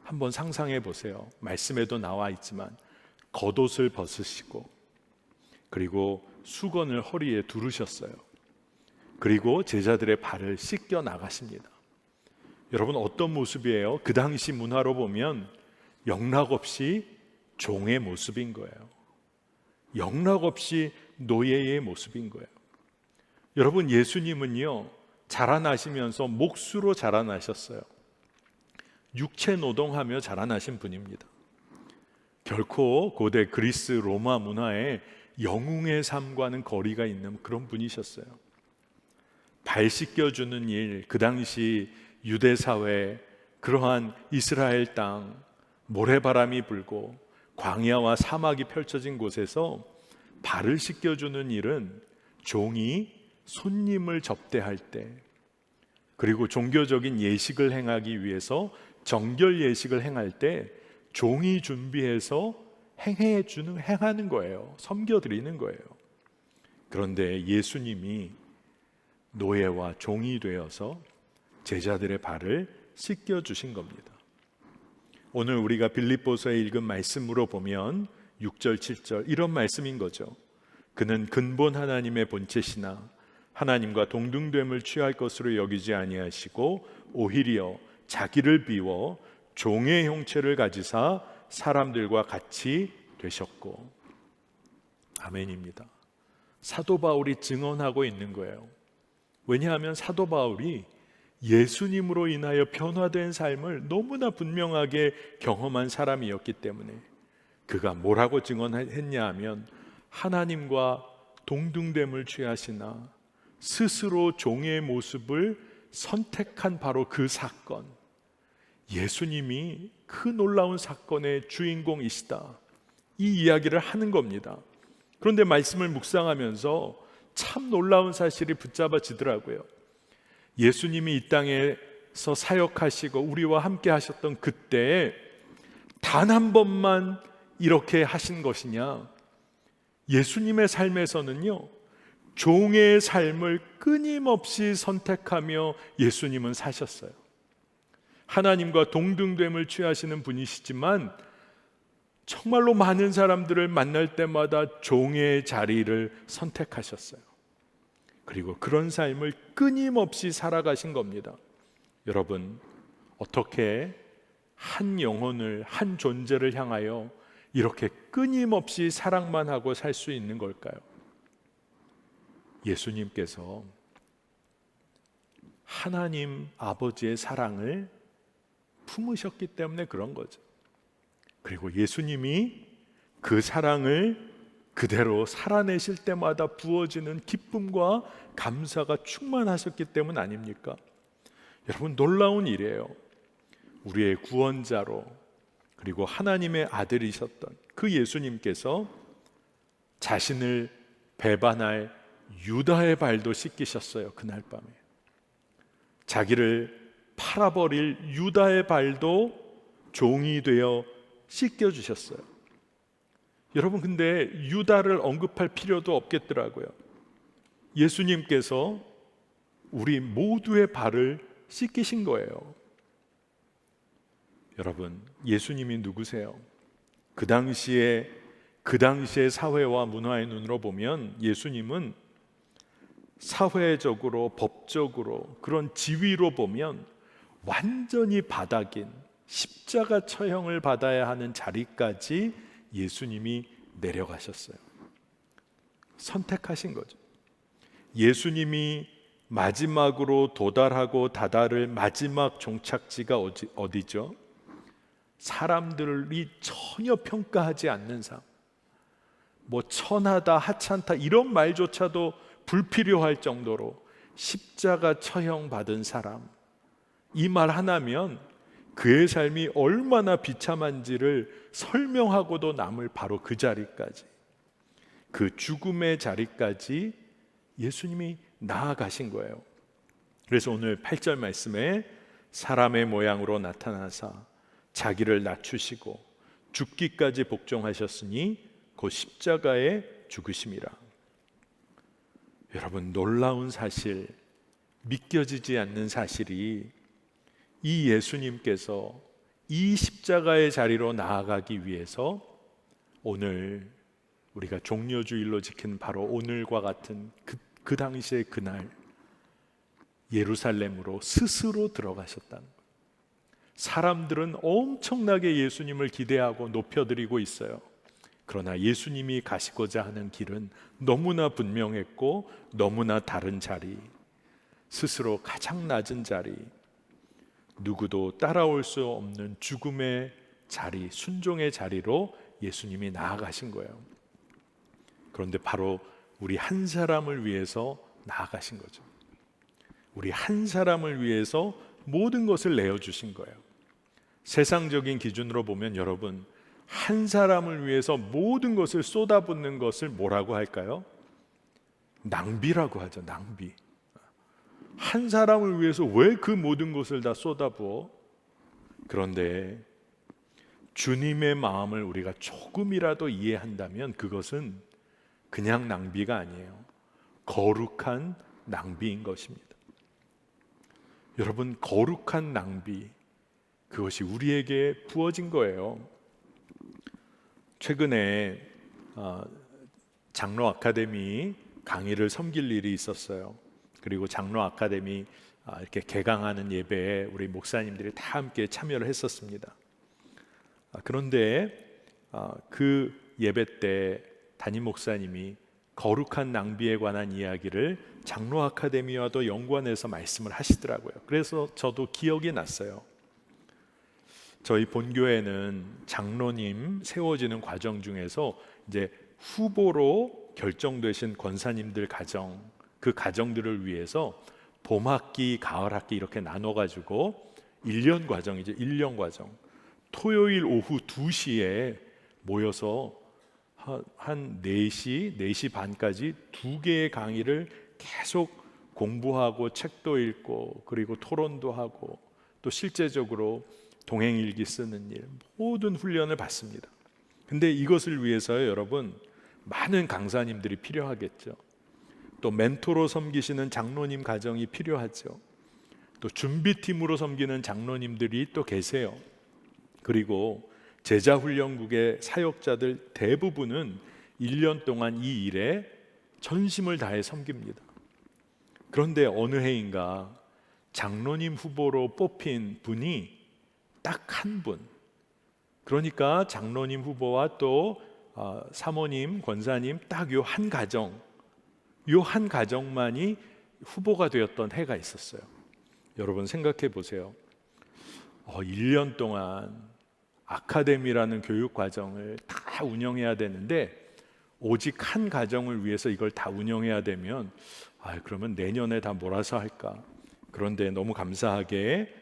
한번 상상해 보세요. 말씀에도 나와 있지만 겉옷을 벗으시고 그리고 수건을 허리에 두르셨어요. 그리고 제자들의 발을 씻겨 나가십니다. 여러분 어떤 모습이에요? 그 당시 문화로 보면 영락없이 종의 모습인 거예요. 영락없이 노예의 모습인 거예요. 여러분 예수님은요 자라나시면서 목수로 자라나셨어요. 육체 노동하며 자라나신 분입니다. 결코 고대 그리스 로마 문화에 영웅의 삶과는 거리가 있는 그런 분이셨어요. 발 씻겨주는 일, 그 당시 유대 사회, 그러한 이스라엘 땅, 모래바람이 불고 광야와 사막이 펼쳐진 곳에서 발을 씻겨주는 일은 종이 손님을 접대할 때, 그리고 종교적인 예식을 행하기 위해서 정결 예식을 행할 때 종이 준비해서 행하는 거예요. 섬겨드리는 거예요. 그런데 예수님이 노예와 종이 되어서 제자들의 발을 씻겨주신 겁니다. 오늘 우리가 빌립보서에 읽은 말씀으로 보면 6절, 7절 이런 말씀인 거죠. 그는 근본 하나님의 본체시나 하나님과 동등됨을 취할 것으로 여기지 아니하시고 오히려 자기를 비워 종의 형체를 가지사 사람들과 같이 되셨고. 아멘입니다. 사도 바울이 증언하고 있는 거예요. 왜냐하면 사도 바울이 예수님으로 인하여 변화된 삶을 너무나 분명하게 경험한 사람이었기 때문에 그가 뭐라고 증언했냐 하면 하나님과 동등됨을 취하시나 스스로 종의 모습을 선택한 바로 그 사건, 예수님이 그 놀라운 사건의 주인공이시다, 이 이야기를 하는 겁니다. 그런데 말씀을 묵상하면서 참 놀라운 사실이 붙잡아지더라고요. 예수님이 이 땅에서 사역하시고 우리와 함께 하셨던 그때에 단 한 번만 이렇게 하신 것이냐? 예수님의 삶에서는요 종의 삶을 끊임없이 선택하며 예수님은 사셨어요. 하나님과 동등됨을 취하시는 분이시지만 정말로 많은 사람들을 만날 때마다 종의 자리를 선택하셨어요. 그리고 그런 삶을 끊임없이 살아가신 겁니다. 여러분, 어떻게 한 영혼을, 한 존재를 향하여 이렇게 끊임없이 사랑만 하고 살 수 있는 걸까요? 예수님께서 하나님 아버지의 사랑을 품으셨기 때문에 그런 거죠. 그리고 예수님이 그 사랑을 그대로 살아내실 때마다 부어지는 기쁨과 감사가 충만하셨기 때문 아닙니까? 여러분, 놀라운 일이에요. 우리의 구원자로, 그리고 하나님의 아들이셨던 그 예수님께서 자신을 배반할 유다의 발도 씻기셨어요. 그날 밤에 자기를 팔아버릴 유다의 발도 종이 되어 씻겨주셨어요. 여러분, 근데 유다를 언급할 필요도 없겠더라고요. 예수님께서 우리 모두의 발을 씻기신 거예요. 여러분, 예수님이 누구세요? 그 당시의 사회와 문화의 눈으로 보면 예수님은 사회적으로, 법적으로, 그런 지위로 보면 완전히 바닥인 십자가 처형을 받아야 하는 자리까지 예수님이 내려가셨어요. 선택하신 거죠. 예수님이 마지막으로 도달하고 다다를 마지막 종착지가 어디죠? 사람들이 전혀 평가하지 않는 삶, 뭐 천하다 하찮다 이런 말조차도 불필요할 정도로 십자가 처형 받은 사람, 이 말 하나면 그의 삶이 얼마나 비참한지를 설명하고도 남을 바로 그 자리까지, 그 죽음의 자리까지 예수님이 나아가신 거예요. 그래서 오늘 8절 말씀에 사람의 모양으로 나타나사 자기를 낮추시고 죽기까지 복종하셨으니 곧 십자가에 죽으심이라. 여러분, 놀라운 사실, 믿겨지지 않는 사실이 이 예수님께서 이 십자가의 자리로 나아가기 위해서 오늘 우리가 종려주일로 지킨 바로 오늘과 같은 그 당시의 그날 예루살렘으로 스스로 들어가셨다는 거예요. 사람들은 엄청나게 예수님을 기대하고 높여드리고 있어요. 그러나 예수님이 가시고자 하는 길은 너무나 분명했고 너무나 다른 자리, 스스로 가장 낮은 자리, 누구도 따라올 수 없는 죽음의 자리, 순종의 자리로 예수님이 나아가신 거예요. 그런데 바로 우리 한 사람을 위해서 나아가신 거죠. 우리 한 사람을 위해서 모든 것을 내어주신 거예요. 세상적인 기준으로 보면 여러분, 한 사람을 위해서 모든 것을 쏟아붓는 것을 뭐라고 할까요? 낭비라고 하죠. 낭비. 한 사람을 위해서 왜 그 모든 것을 다 쏟아부어? 그런데 주님의 마음을 우리가 조금이라도 이해한다면 그것은 그냥 낭비가 아니에요. 거룩한 낭비인 것입니다. 여러분, 거룩한 낭비, 그것이 우리에게 부어진 거예요. 최근에 장로 아카데미 강의를 섬길 일이 있었어요. 그리고 장로 아카데미 이렇게 개강하는 예배에 우리 목사님들이 다 함께 참여를 했었습니다. 그런데 그 예배 때 담임 목사님이 거룩한 낭비에 관한 이야기를 장로 아카데미와도 연관해서 말씀을 하시더라고요. 그래서 저도 기억이 났어요. 저희 본교회는 장로님 세워지는 과정 중에서 이제 후보로 결정되신 권사님들 가정, 그 가정들을 위해서 봄학기, 가을학기 이렇게 나눠가지고 1년 과정이죠. 1년 과정. 토요일 오후 2시에 모여서 한 4시, 4시 반까지 2개의 강의를 계속 공부하고 책도 읽고 그리고 토론도 하고 또 실제적으로 동행일기 쓰는 일, 모든 훈련을 받습니다. 근데 이것을 위해서요, 여러분, 많은 강사님들이 필요하겠죠. 또 멘토로 섬기시는 장로님 가정이 필요하죠. 또 준비팀으로 섬기는 장로님들이 또 계세요. 그리고 제자훈련국의 사역자들 대부분은 1년 동안 이 일에 전심을 다해 섬깁니다. 그런데 어느 해인가 장로님 후보로 뽑힌 분이 딱 한 분, 그러니까 장로님 후보와 또 사모님, 권사님 딱 요 한 가정, 요 한 가정만이 후보가 되었던 해가 있었어요. 여러분 생각해 보세요. 1년 동안 아카데미라는 교육 과정을 다 운영해야 되는데 오직 한 가정을 위해서 이걸 다 운영해야 되면 그러면 내년에 다 몰아서 할까? 그런데 너무 감사하게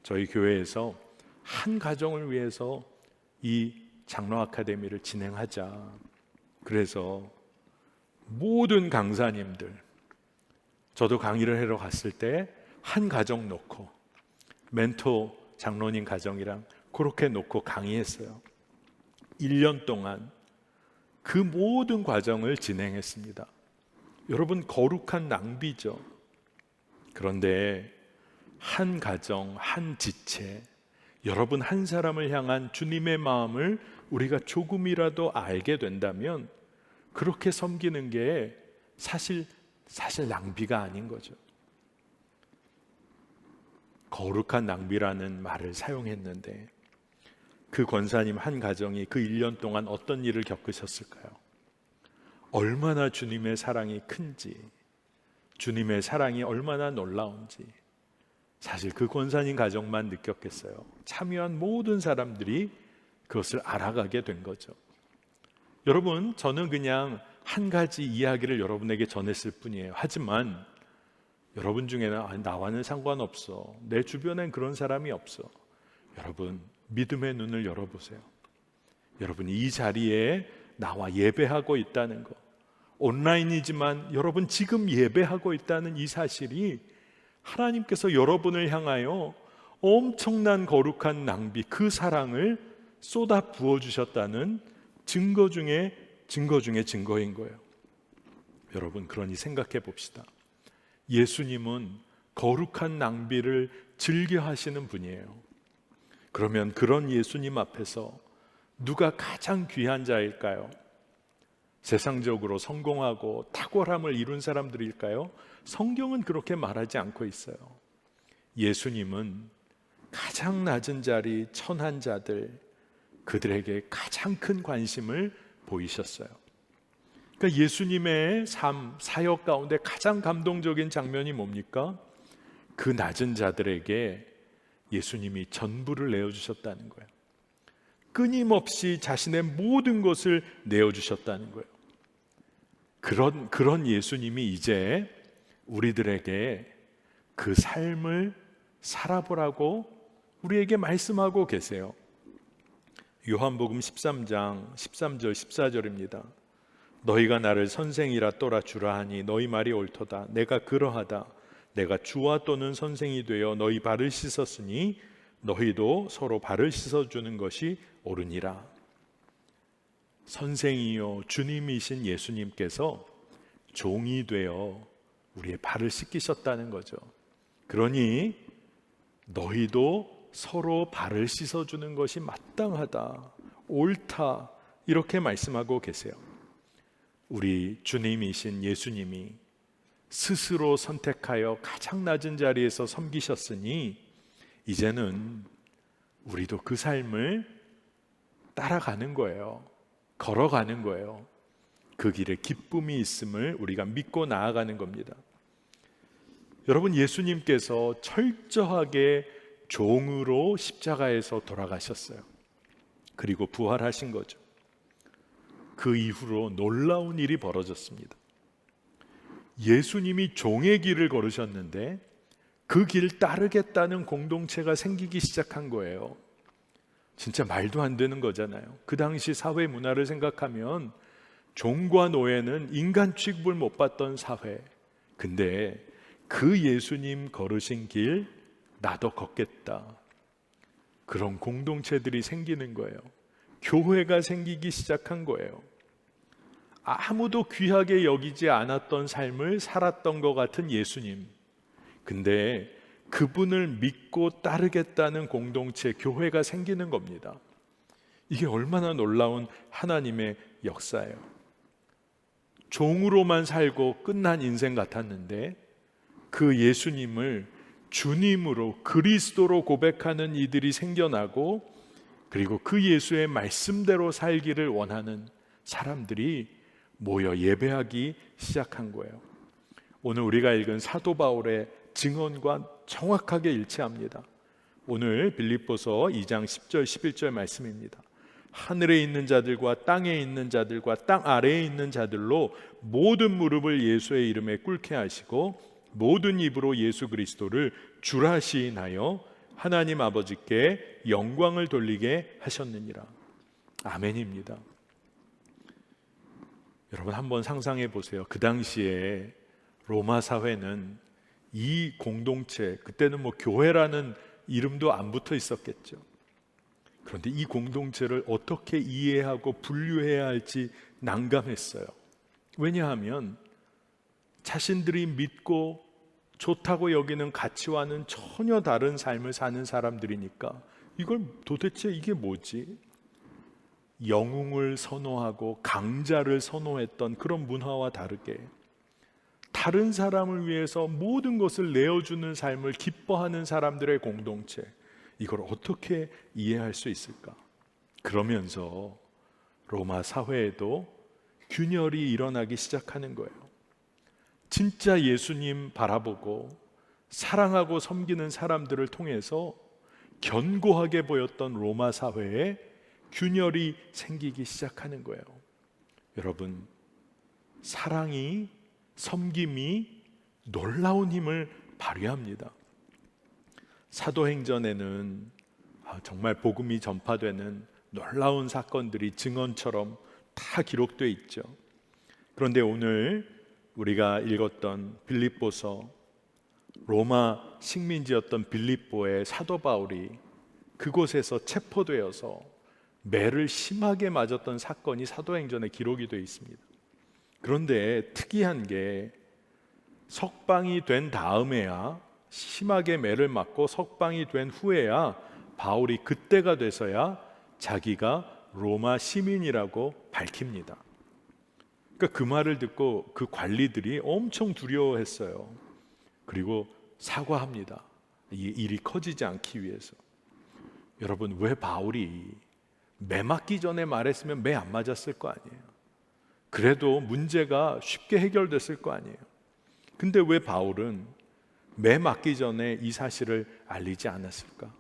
저희 교회에서 한 가정을 위해서 이 장로 아카데미를 진행하자. 그래서 모든 강사님들, 저도 강의를 하러 갔을 때 한 가정 놓고 멘토 장로님 가정이랑 그렇게 놓고 강의했어요. 1년 동안 그 모든 과정을 진행했습니다. 여러분, 거룩한 낭비죠. 그런데 한 가정, 한 지체, 여러분 한 사람을 향한 주님의 마음을 우리가 조금이라도 알게 된다면 그렇게 섬기는 게 사실 낭비가 아닌 거죠. 거룩한 낭비라는 말을 사용했는데 그 권사님 한 가정이 그 1년 동안 어떤 일을 겪으셨을까요? 얼마나 주님의 사랑이 큰지, 주님의 사랑이 얼마나 놀라운지 사실 그 권사님 가정만 느꼈겠어요. 참여한 모든 사람들이 그것을 알아가게 된 거죠. 여러분, 저는 그냥 한 가지 이야기를 여러분에게 전했을 뿐이에요. 하지만 여러분 중에는 나와는 상관없어, 내 주변엔 그런 사람이 없어. 여러분, 믿음의 눈을 열어보세요. 여러분이 이 자리에 나와 예배하고 있다는 거, 온라인이지만 여러분 지금 예배하고 있다는 이 사실이 하나님께서 여러분을 향하여 엄청난 거룩한 낭비, 그 사랑을 쏟아 부어주셨다는 증거 중에 증거인 거예요. 여러분, 그러니 생각해 봅시다. 예수님은 거룩한 낭비를 즐겨 하시는 분이에요. 그러면 그런 예수님 앞에서 누가 가장 귀한 자일까요? 세상적으로 성공하고 탁월함을 이룬 사람들일까요? 성경은 그렇게 말하지 않고 있어요. 예수님은 가장 낮은 자리, 천한 자들, 그들에게 가장 큰 관심을 보이셨어요. 그러니까 예수님의 삶, 사역 가운데 가장 감동적인 장면이 뭡니까? 그 낮은 자들에게 예수님이 전부를 내어주셨다는 거예요. 끊임없이 자신의 모든 것을 내어주셨다는 거예요. 그런 예수님이 이제 우리들에게 그 삶을 살아보라고 우리에게 말씀하고 계세요. 요한복음 13장 13절 14절입니다. 너희가 나를 선생이라 또라 주라 하니 너희 말이 옳도다. 내가 그러하다. 내가 주와 또는 선생이 되어 너희 발을 씻었으니 너희도 서로 발을 씻어주는 것이 옳으니라. 선생이요 주님이신 예수님께서 종이 되어 우리의 발을 씻기셨다는 거죠. 그러니 너희도 서로 발을 씻어주는 것이 마땅하다, 옳다, 이렇게 말씀하고 계세요. 우리 주님이신 예수님이 스스로 선택하여 가장 낮은 자리에서 섬기셨으니 이제는 우리도 그 삶을 따라가는 거예요. 걸어가는 거예요. 그 길에 기쁨이 있음을 우리가 믿고 나아가는 겁니다. 여러분, 예수님께서 철저하게 종으로 십자가에서 돌아가셨어요. 그리고 부활하신 거죠. 그 이후로 놀라운 일이 벌어졌습니다. 예수님이 종의 길을 걸으셨는데 그 길 따르겠다는 공동체가 생기기 시작한 거예요. 진짜 말도 안 되는 거잖아요. 그 당시 사회 문화를 생각하면 종과 노예는 인간 취급을 못 받던 사회. 근데 그 예수님 걸으신 길 나도 걷겠다. 그런 공동체들이 생기는 거예요. 교회가 생기기 시작한 거예요. 아무도 귀하게 여기지 않았던 삶을 살았던 것 같은 예수님. 근데 그분을 믿고 따르겠다는 공동체, 교회가 생기는 겁니다. 이게 얼마나 놀라운 하나님의 역사예요. 종으로만 살고 끝난 인생 같았는데 그 예수님을 주님으로, 그리스도로 고백하는 이들이 생겨나고, 그리고 그 예수의 말씀대로 살기를 원하는 사람들이 모여 예배하기 시작한 거예요. 오늘 우리가 읽은 사도 바울의 증언과 정확하게 일치합니다. 오늘 빌립보서 2장 10절 11절 말씀입니다. 하늘에 있는 자들과 땅에 있는 자들과 땅 아래에 있는 자들로 모든 무릎을 예수의 이름에 꿇게 하시고 모든 입으로 예수 그리스도를 주라 시인하여 하나님 아버지께 영광을 돌리게 하셨느니라. 아멘입니다. 여러분 한번 상상해 보세요. 그 당시에 로마 사회는 이 공동체, 그때는 뭐 교회라는 이름도 안 붙어 있었겠죠. 그런데 이 공동체를 어떻게 이해하고 분류해야 할지 난감했어요. 왜냐하면 자신들이 믿고 좋다고 여기는 가치와는 전혀 다른 삶을 사는 사람들이니까 이걸 도대체 이게 뭐지? 영웅을 선호하고 강자를 선호했던 그런 문화와 다르게 다른 사람을 위해서 모든 것을 내어주는 삶을 기뻐하는 사람들의 공동체, 이걸 어떻게 이해할 수 있을까? 그러면서 로마 사회에도 균열이 일어나기 시작하는 거예요. 진짜 예수님 바라보고 사랑하고 섬기는 사람들을 통해서 견고하게 보였던 로마 사회에 균열이 생기기 시작하는 거예요. 여러분, 사랑이, 섬김이 놀라운 힘을 발휘합니다. 사도행전에는 정말 복음이 전파되는 놀라운 사건들이 증언처럼 다 기록되어 있죠. 그런데 오늘 우리가 읽었던 빌립보서, 로마 식민지였던 빌립보의 사도 바울이 그곳에서 체포되어서 매를 심하게 맞았던 사건이 사도행전에 기록이 되어 있습니다. 그런데 특이한 게 석방이 된 다음에야, 심하게 매를 맞고 석방이 된 후에야 바울이 그때가 돼서야 자기가 로마 시민이라고 밝힙니다. 그러니까 그 말을 듣고 그 관리들이 엄청 두려워했어요. 그리고 사과합니다. 이 일이 커지지 않기 위해서. 여러분, 왜 바울이 매 맞기 전에 말했으면 매 안 맞았을 거 아니에요. 그래도 문제가 쉽게 해결됐을 거 아니에요. 근데 왜 바울은 매 맞기 전에 이 사실을 알리지 않았을까?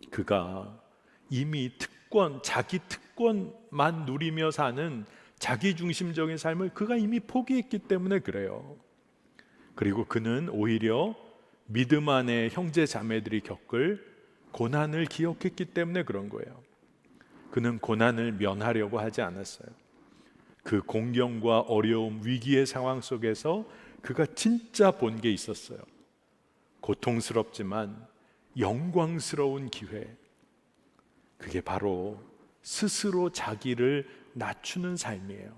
그가 이미 자기 특권만 누리며 사는 자기중심적인 삶을 그가 이미 포기했기 때문에 그래요. 그리고 그는 오히려 믿음 안에 형제 자매들이 겪을 고난을 기억했기 때문에 그런 거예요. 그는 고난을 면하려고 하지 않았어요. 그 공경과 어려움, 위기의 상황 속에서 그가 진짜 본 게 있었어요. 고통스럽지만 영광스러운 기회. 그게 바로 스스로 자기를 낮추는 삶이에요.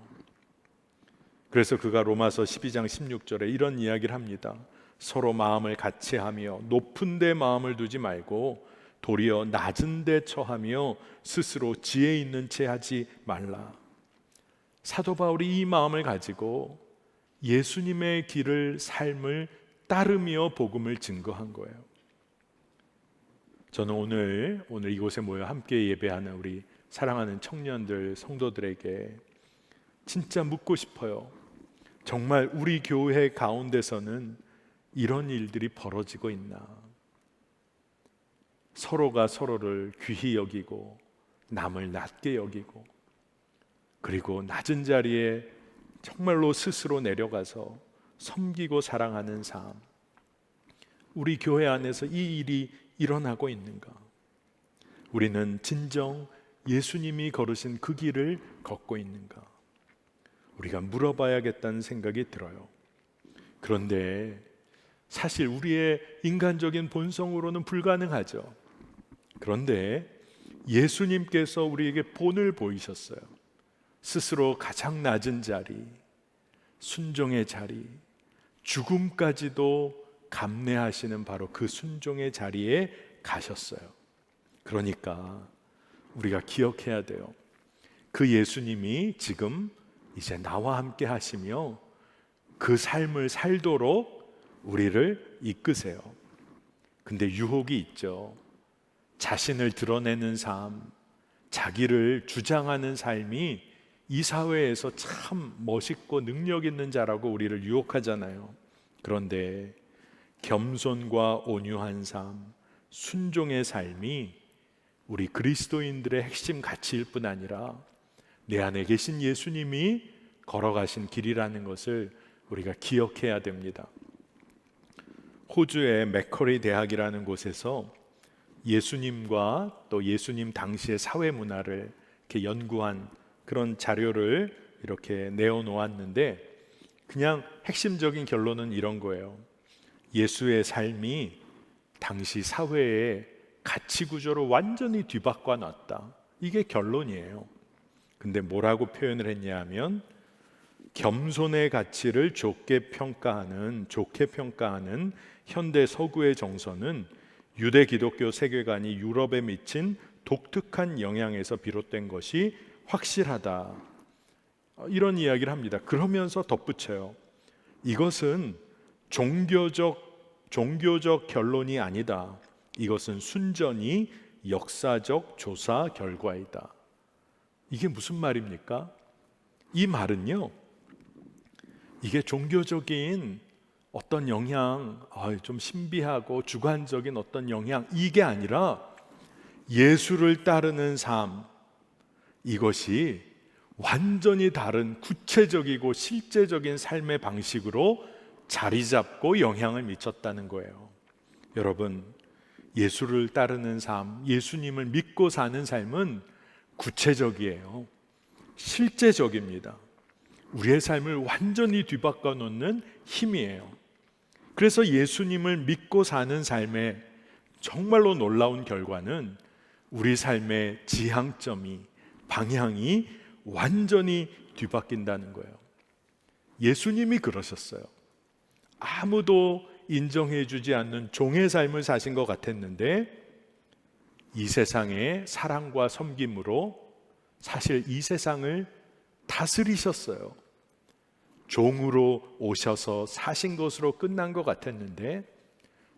그래서 그가 로마서 12장 16절에 이런 이야기를 합니다. 서로 마음을 같이 하며 높은 데 마음을 두지 말고 도리어 낮은 데 처하며 스스로 지혜 있는 채 하지 말라. 사도 바울이 이 마음을 가지고 예수님의 길을, 삶을 따르며 복음을 증거한 거예요. 저는 오늘 이곳에 모여 함께 예배하는 우리 사랑하는 청년들, 성도들에게 진짜 묻고 싶어요. 정말 우리 교회 가운데서는 이런 일들이 벌어지고 있나? 서로가 서로를 귀히 여기고 남을 낮게 여기고, 그리고 낮은 자리에 정말로 스스로 내려가서 섬기고 사랑하는 삶, 우리 교회 안에서 이 일이 일어나고 있는가? 우리는 진정 예수님이 걸으신 그 길을 걷고 있는가? 우리가 물어봐야겠다는 생각이 들어요. 그런데 사실 우리의 인간적인 본성으로는 불가능하죠. 그런데 예수님께서 우리에게 본을 보이셨어요. 스스로 가장 낮은 자리, 순종의 자리, 죽음까지도 감내하시는 바로 그 순종의 자리에 가셨어요. 그러니까 우리가 기억해야 돼요. 그 예수님이 지금 이제 나와 함께 하시며 그 삶을 살도록 우리를 이끄세요. 근데 유혹이 있죠. 자신을 드러내는 삶, 자기를 주장하는 삶이 이 사회에서 참 멋있고 능력 있는 자라고 우리를 유혹하잖아요. 그런데 겸손과 온유한 삶, 순종의 삶이 우리 그리스도인들의 핵심 가치일 뿐 아니라 내 안에 계신 예수님이 걸어가신 길이라는 것을 우리가 기억해야 됩니다. 호주의 맥커리 대학이라는 곳에서 예수님과 또 예수님 당시의 사회 문화를 이렇게 연구한 그런 자료를 이렇게 내어놓았는데, 그냥 핵심적인 결론은 이런 거예요. 예수의 삶이 당시 사회의 가치 구조를 완전히 뒤바꿔 놨다. 이게 결론이에요. 근데 뭐라고 표현을 했냐 하면, 겸손의 가치를 좋게 평가하는 현대 서구의 정서는 유대 기독교 세계관이 유럽에 미친 독특한 영향에서 비롯된 것이 확실하다. 이런 이야기를 합니다. 그러면서 덧붙여요. 이것은 종교적 결론이 아니다. 이것은 순전히 역사적 조사 결과이다. 이게 무슨 말입니까? 이 말은요, 이게 종교적인 어떤 영향, 좀 신비하고 주관적인 어떤 영향, 이게 아니라 예수를 따르는 삶, 이것이 완전히 다른 구체적이고 실제적인 삶의 방식으로 자리 잡고 영향을 미쳤다는 거예요. 여러분, 예수를 따르는 삶, 예수님을 믿고 사는 삶은 구체적이에요. 실제적입니다. 우리의 삶을 완전히 뒤바꿔 놓는 힘이에요. 그래서 예수님을 믿고 사는 삶의 정말로 놀라운 결과는 우리 삶의 지향점이, 방향이 완전히 뒤바뀐다는 거예요. 예수님이 그러셨어요. 아무도 인정해 주지 않는 종의 삶을 사신 것 같았는데, 이 세상의 사랑과 섬김으로 사실 이 세상을 다스리셨어요. 종으로 오셔서 사신 것으로 끝난 것 같았는데,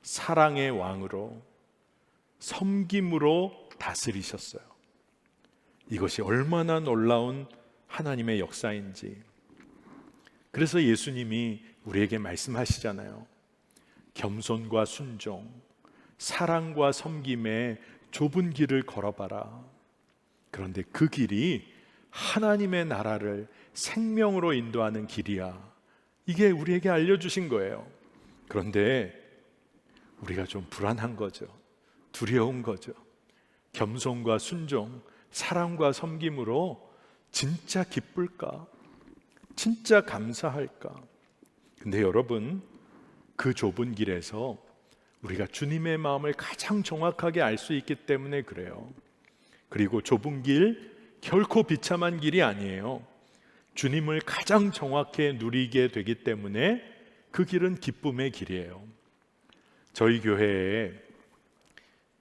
사랑의 왕으로, 섬김으로 다스리셨어요. 이것이 얼마나 놀라운 하나님의 역사인지. 그래서 예수님이 우리에게 말씀하시잖아요. 겸손과 순종, 사랑과 섬김의 좁은 길을 걸어봐라. 그런데 그 길이 하나님의 나라를 생명으로 인도하는 길이야. 이게 우리에게 알려주신 거예요. 그런데 우리가 좀 불안한 거죠. 두려운 거죠. 겸손과 순종, 사랑과 섬김으로 진짜 기쁠까? 진짜 감사할까? 근데 여러분, 그 좁은 길에서 우리가 주님의 마음을 가장 정확하게 알 수 있기 때문에 그래요. 그리고 좁은 길, 결코 비참한 길이 아니에요. 주님을 가장 정확히 누리게 되기 때문에 그 길은 기쁨의 길이에요. 저희 교회에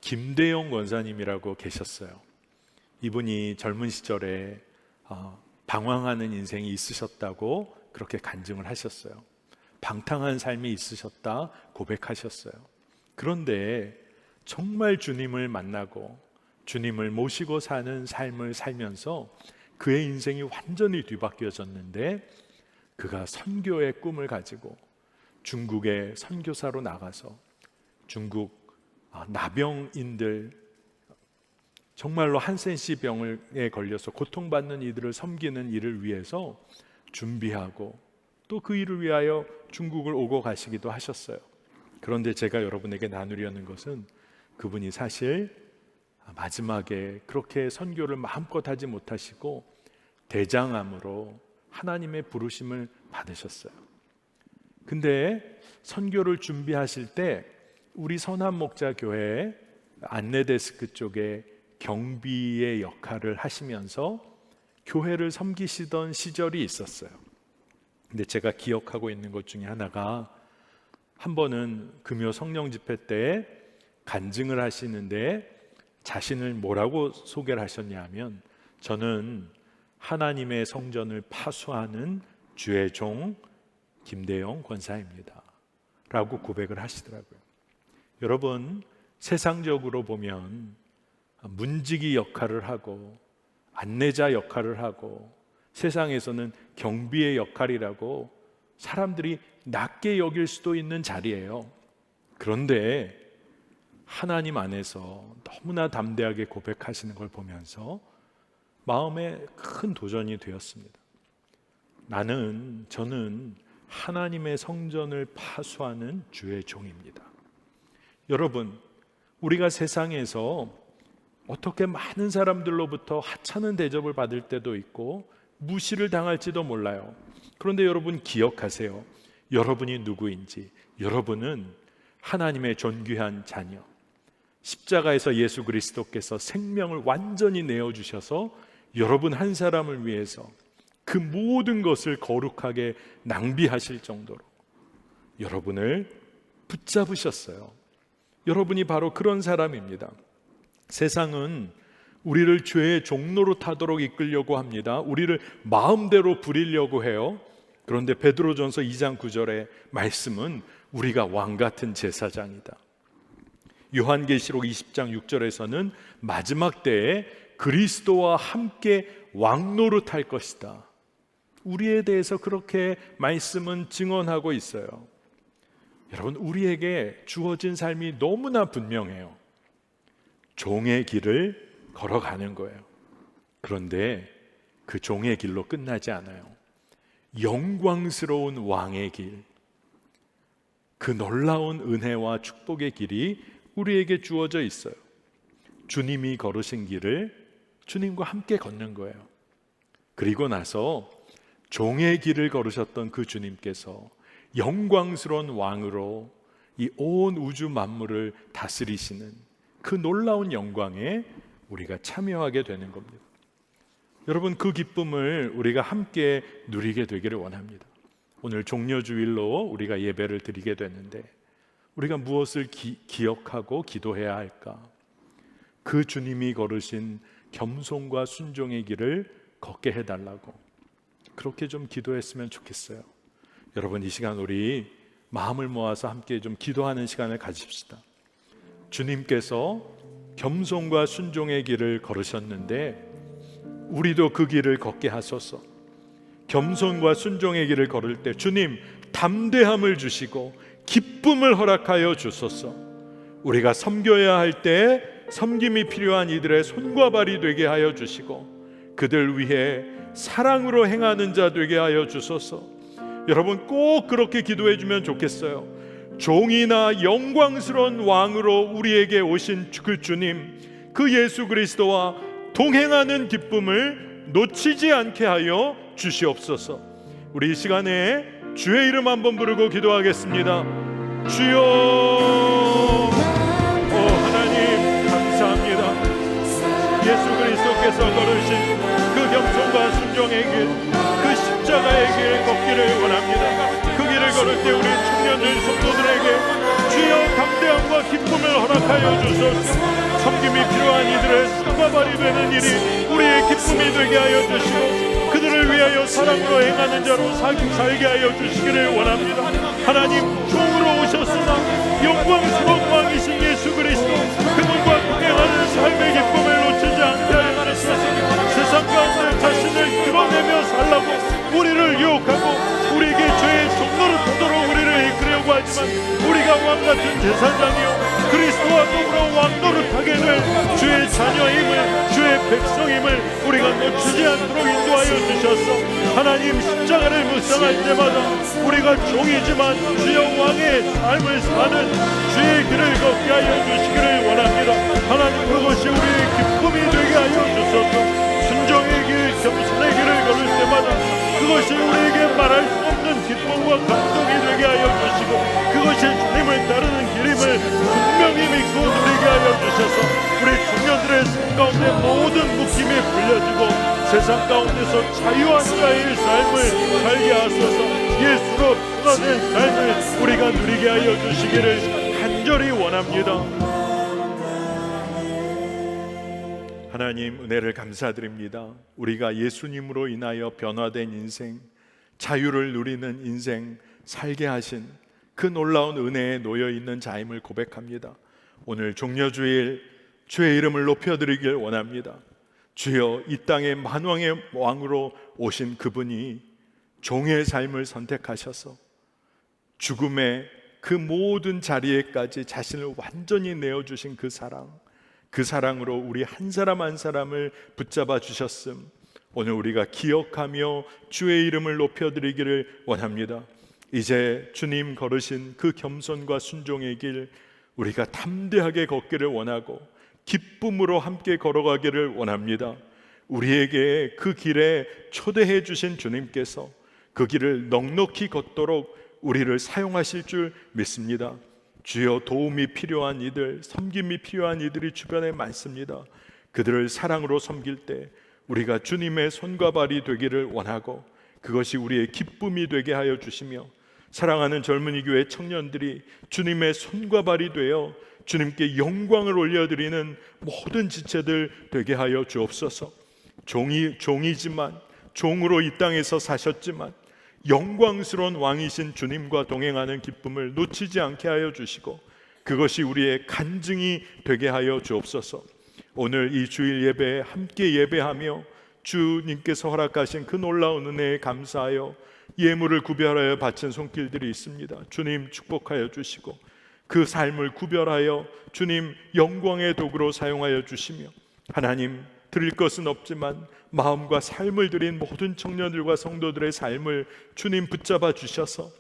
김대영 권사님이라고 계셨어요. 이분이 젊은 시절에 방황하는 인생이 있으셨다고 그렇게 간증을 하셨어요. 방탕한 삶이 있으셨다 고백하셨어요. 그런데 정말 주님을 만나고 주님을 모시고 사는 삶을 살면서 그의 인생이 완전히 뒤바뀌어졌는데, 그가 선교의 꿈을 가지고 중국에 선교사로 나가서 중국 나병인들, 정말로 한센시 병에 걸려서 고통받는 이들을 섬기는 일을 위해서 준비하고 또 그 일을 위하여 중국을 오고 가시기도 하셨어요. 그런데 제가 여러분에게 나누려는 것은, 그분이 사실 마지막에 그렇게 선교를 마음껏 하지 못하시고 대장암으로 하나님의 부르심을 받으셨어요. 근데 선교를 준비하실 때 우리 선한 목자 교회 안내데스크 쪽에 경비의 역할을 하시면서 교회를 섬기시던 시절이 있었어요. 근데 제가 기억하고 있는 것 중에 하나가, 한 번은 금요 성령 집회 때 간증을 하시는데 자신을 뭐라고 소개를 하셨냐 하면, 저는 하나님의 성전을 파수하는 주의 종 김대영 권사입니다 라고 고백을 하시더라고요. 여러분, 세상적으로 보면 문지기 역할을 하고 안내자 역할을 하고 세상에서는 경비의 역할이라고 사람들이 낮게 여길 수도 있는 자리예요. 그런데 하나님 안에서 너무나 담대하게 고백하시는 걸 보면서 마음에 큰 도전이 되었습니다. 저는 하나님의 성전을 파수하는 주의 종입니다. 여러분, 우리가 세상에서 어떻게 많은 사람들로부터 하찮은 대접을 받을 때도 있고 무시를 당할지도 몰라요. 그런데 여러분 기억하세요. 여러분이 누구인지. 여러분은 하나님의 존귀한 자녀. 십자가에서 예수 그리스도께서 생명을 완전히 내어주셔서 여러분 한 사람을 위해서 그 모든 것을 거룩하게 낭비하실 정도로 여러분을 붙잡으셨어요. 여러분이 바로 그런 사람입니다. 세상은 우리를 죄의 종로로 타도록 이끌려고 합니다. 우리를 마음대로 부리려고 해요. 그런데 베드로전서 2장 9절의 말씀은 우리가 왕 같은 제사장이다. 요한계시록 20장 6절에서는 마지막 때에 그리스도와 함께 왕노릇할 것이다. 우리에 대해서 그렇게 말씀은 증언하고 있어요. 여러분, 우리에게 주어진 삶이 너무나 분명해요. 종의 길을 걸어가는 거예요. 그런데 그 종의 길로 끝나지 않아요. 영광스러운 왕의 길, 그 놀라운 은혜와 축복의 길이 우리에게 주어져 있어요. 주님이 걸으신 길을 주님과 함께 걷는 거예요. 그리고 나서 종의 길을 걸으셨던 그 주님께서 영광스러운 왕으로 이 온 우주 만물을 다스리시는 그 놀라운 영광에 우리가 참여하게 되는 겁니다. 여러분, 그 기쁨을 우리가 함께 누리게 되기를 원합니다. 오늘 종려주일로 우리가 예배를 드리게 됐는데 우리가 무엇을 기억하고 기도해야 할까? 그 주님이 걸으신 겸손과 순종의 길을 걷게 해달라고 그렇게 좀 기도했으면 좋겠어요. 여러분, 이 시간 우리 마음을 모아서 함께 좀 기도하는 시간을 가집시다. 주님께서 겸손과 순종의 길을 걸으셨는데 우리도 그 길을 걷게 하소서. 겸손과 순종의 길을 걸을 때 주님 담대함을 주시고 기쁨을 허락하여 주소서. 우리가 섬겨야 할 때 섬김이 필요한 이들의 손과 발이 되게 하여 주시고 그들 위해 사랑으로 행하는 자 되게 하여 주소서. 여러분, 꼭 그렇게 기도해 주면 좋겠어요. 종이나 영광스러운 왕으로 우리에게 오신 그 주님, 그 예수 그리스도와 동행하는 기쁨을 놓치지 않게 하여 주시옵소서. 우리 이 시간에 주의 이름 한번 부르고 기도하겠습니다. 주여, 하나님 감사합니다. 예수 그리스도께서 걸으신 그 겸손과 순종의 길, 그 십자가의 길 걷기를 원합니다. 그 길을 걸을 때 우리 청년들 성도들에게 주여 담대함과 기쁨을 허락하여 주소서. 섬김이 필요한 이들의 손과 발이 되는 일이 우리의 기쁨이 되게 하여 주시고 그들을 위하여 사랑으로 행하는 자로 살게 하여 주시기를 원합니다. 하나님, 종으로 오셨으나 영광스러운 왕이신 예수 그리스도, 그분과 동행하는 삶의 기쁨을 놓치지 않게 하여 주소서. 세상 가운데 자신을 드러내며 살라고 우리를 유혹하고 우리에게 죄의 종로로 타도록 우리를 이끌려고 하지만 우리가 왕같은 제사장이요 그리스도와 더불어 왕노릇하게 될 주의 자녀임을, 주의 백성임을 우리가 놓치지 않도록 인도하여 주셔서 하나님, 십자가를 묵상할 때마다 우리가 종이지만 주여 왕의 삶을 사는 주의 길을 걷게 하여 주시기를 원합니다. 하나님, 그것이 우리의 기쁨이 되게 하여 주소서. 순종의 길, 겸손의 길을 걸을 때마다 그것이 우리에게 말할 수 없는 기쁨과 감동이 되게 하여 주시고 그것이 주님을 따르는 길임을 분명히 믿고 누리게 하여 주셔서 우리 청년들의 삶 가운데 모든 묶임이 풀려지고 세상 가운데서 자유한 자의 삶을 살게 하소서. 예수로 변화된 삶을 우리가 누리게 하여 주시기를 간절히 원합니다. 하나님, 은혜를 감사드립니다. 우리가 예수님으로 인하여 변화된 인생, 자유를 누리는 인생 살게 하신 그 놀라운 은혜에 놓여 있는 자임을 고백합니다. 오늘 종려주일 주의 이름을 높여드리길 원합니다. 주여, 이 땅의 만왕의 왕으로 오신 그분이 종의 삶을 선택하셔서 죽음의 그 모든 자리에까지 자신을 완전히 내어주신 그 사랑, 그 사랑으로 우리 한 사람 한 사람을 붙잡아 주셨음, 오늘 우리가 기억하며 주의 이름을 높여드리기를 원합니다. 이제 주님 걸으신 그 겸손과 순종의 길, 우리가 담대하게 걷기를 원하고 기쁨으로 함께 걸어가기를 원합니다. 우리에게 그 길에 초대해 주신 주님께서 그 길을 넉넉히 걷도록 우리를 사용하실 줄 믿습니다. 주여, 도움이 필요한 이들, 섬김이 필요한 이들이 주변에 많습니다. 그들을 사랑으로 섬길 때 우리가 주님의 손과 발이 되기를 원하고 그것이 우리의 기쁨이 되게 하여 주시며, 사랑하는 젊은이 교회 청년들이 주님의 손과 발이 되어 주님께 영광을 올려드리는 모든 지체들 되게 하여 주옵소서. 종이지만, 종으로 이 땅에서 사셨지만 영광스러운 왕이신 주님과 동행하는 기쁨을 놓치지 않게 하여 주시고 그것이 우리의 간증이 되게 하여 주옵소서. 오늘 이 주일 예배에 함께 예배하며 주님께서 허락하신 그 놀라운 은혜에 감사하여 예물을 구별하여 바친 손길들이 있습니다. 주님 축복하여 주시고 그 삶을 구별하여 주님 영광의 도구로 사용하여 주시며, 하나님, 드릴 것은 없지만 마음과 삶을 드린 모든 청년들과 성도들의 삶을 주님 붙잡아 주셔서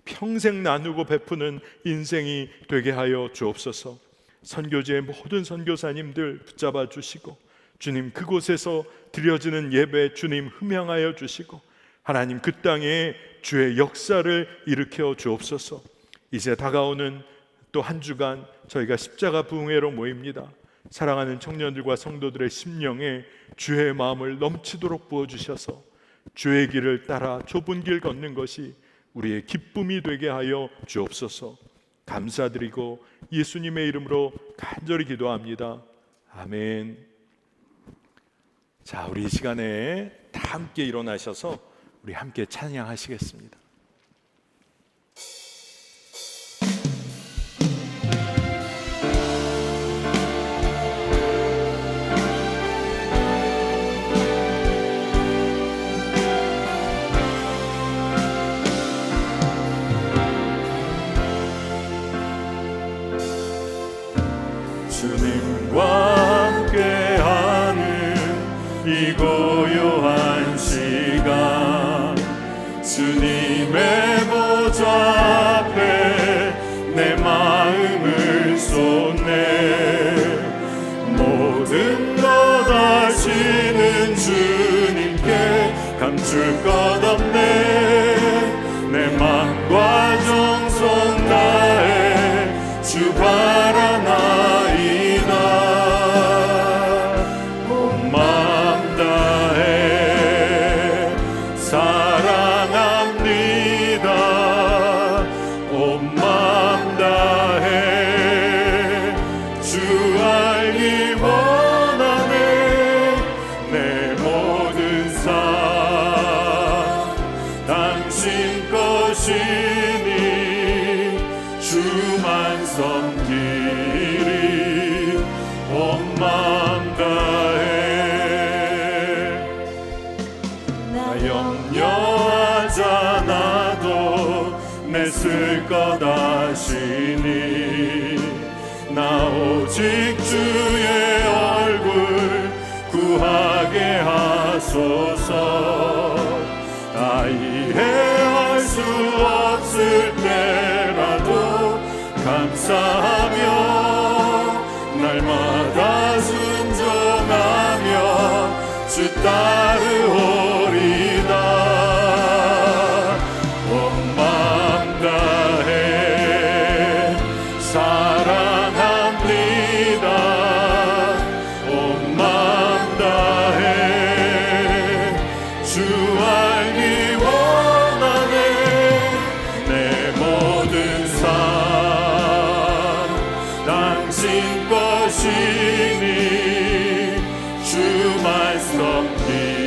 평생 나누고 베푸는 인생이 되게 하여 주옵소서. 선교지의 모든 선교사님들 붙잡아 주시고 주님, 그곳에서 드려지는 예배 주님 흠양하여 주시고 하나님, 그 땅에 주의 역사를 일으켜 주옵소서. 이제 다가오는 또 한 주간 저희가 십자가 부흥회로 모입니다. 사랑하는 청년들과 성도들의 심령에 주의 마음을 넘치도록 부어주셔서 주의 길을 따라 좁은 길 걷는 것이 우리의 기쁨이 되게 하여 주옵소서. 감사드리고 예수님의 이름으로 간절히 기도합니다. 아멘. 자, 우리 이 시간에 다 함께 일어나셔서 우리 함께 찬양하시겠습니다. 주님과 함께하는 이 고요한 시간, 주님의 보좌 앞에 내 마음을 쏟네. 모든 것 아시는 주님께 감출 것 없네. 내 마음과 정성 다해 주 바라나 주만 섬기리 온 마음 다해. 나 염려하지 않아도 내 쓸 것 아시니 나 오직 주의 얼굴 구하게 하소서. 다 이해할 수 없을 때라도 감사하며 날마다 순종하며 주 따르오리다. 온 마음 다해 사랑합니다. 온 마음 다해 주 알기 원하네. 내 모든 삶 당신 것이니 주만 섬기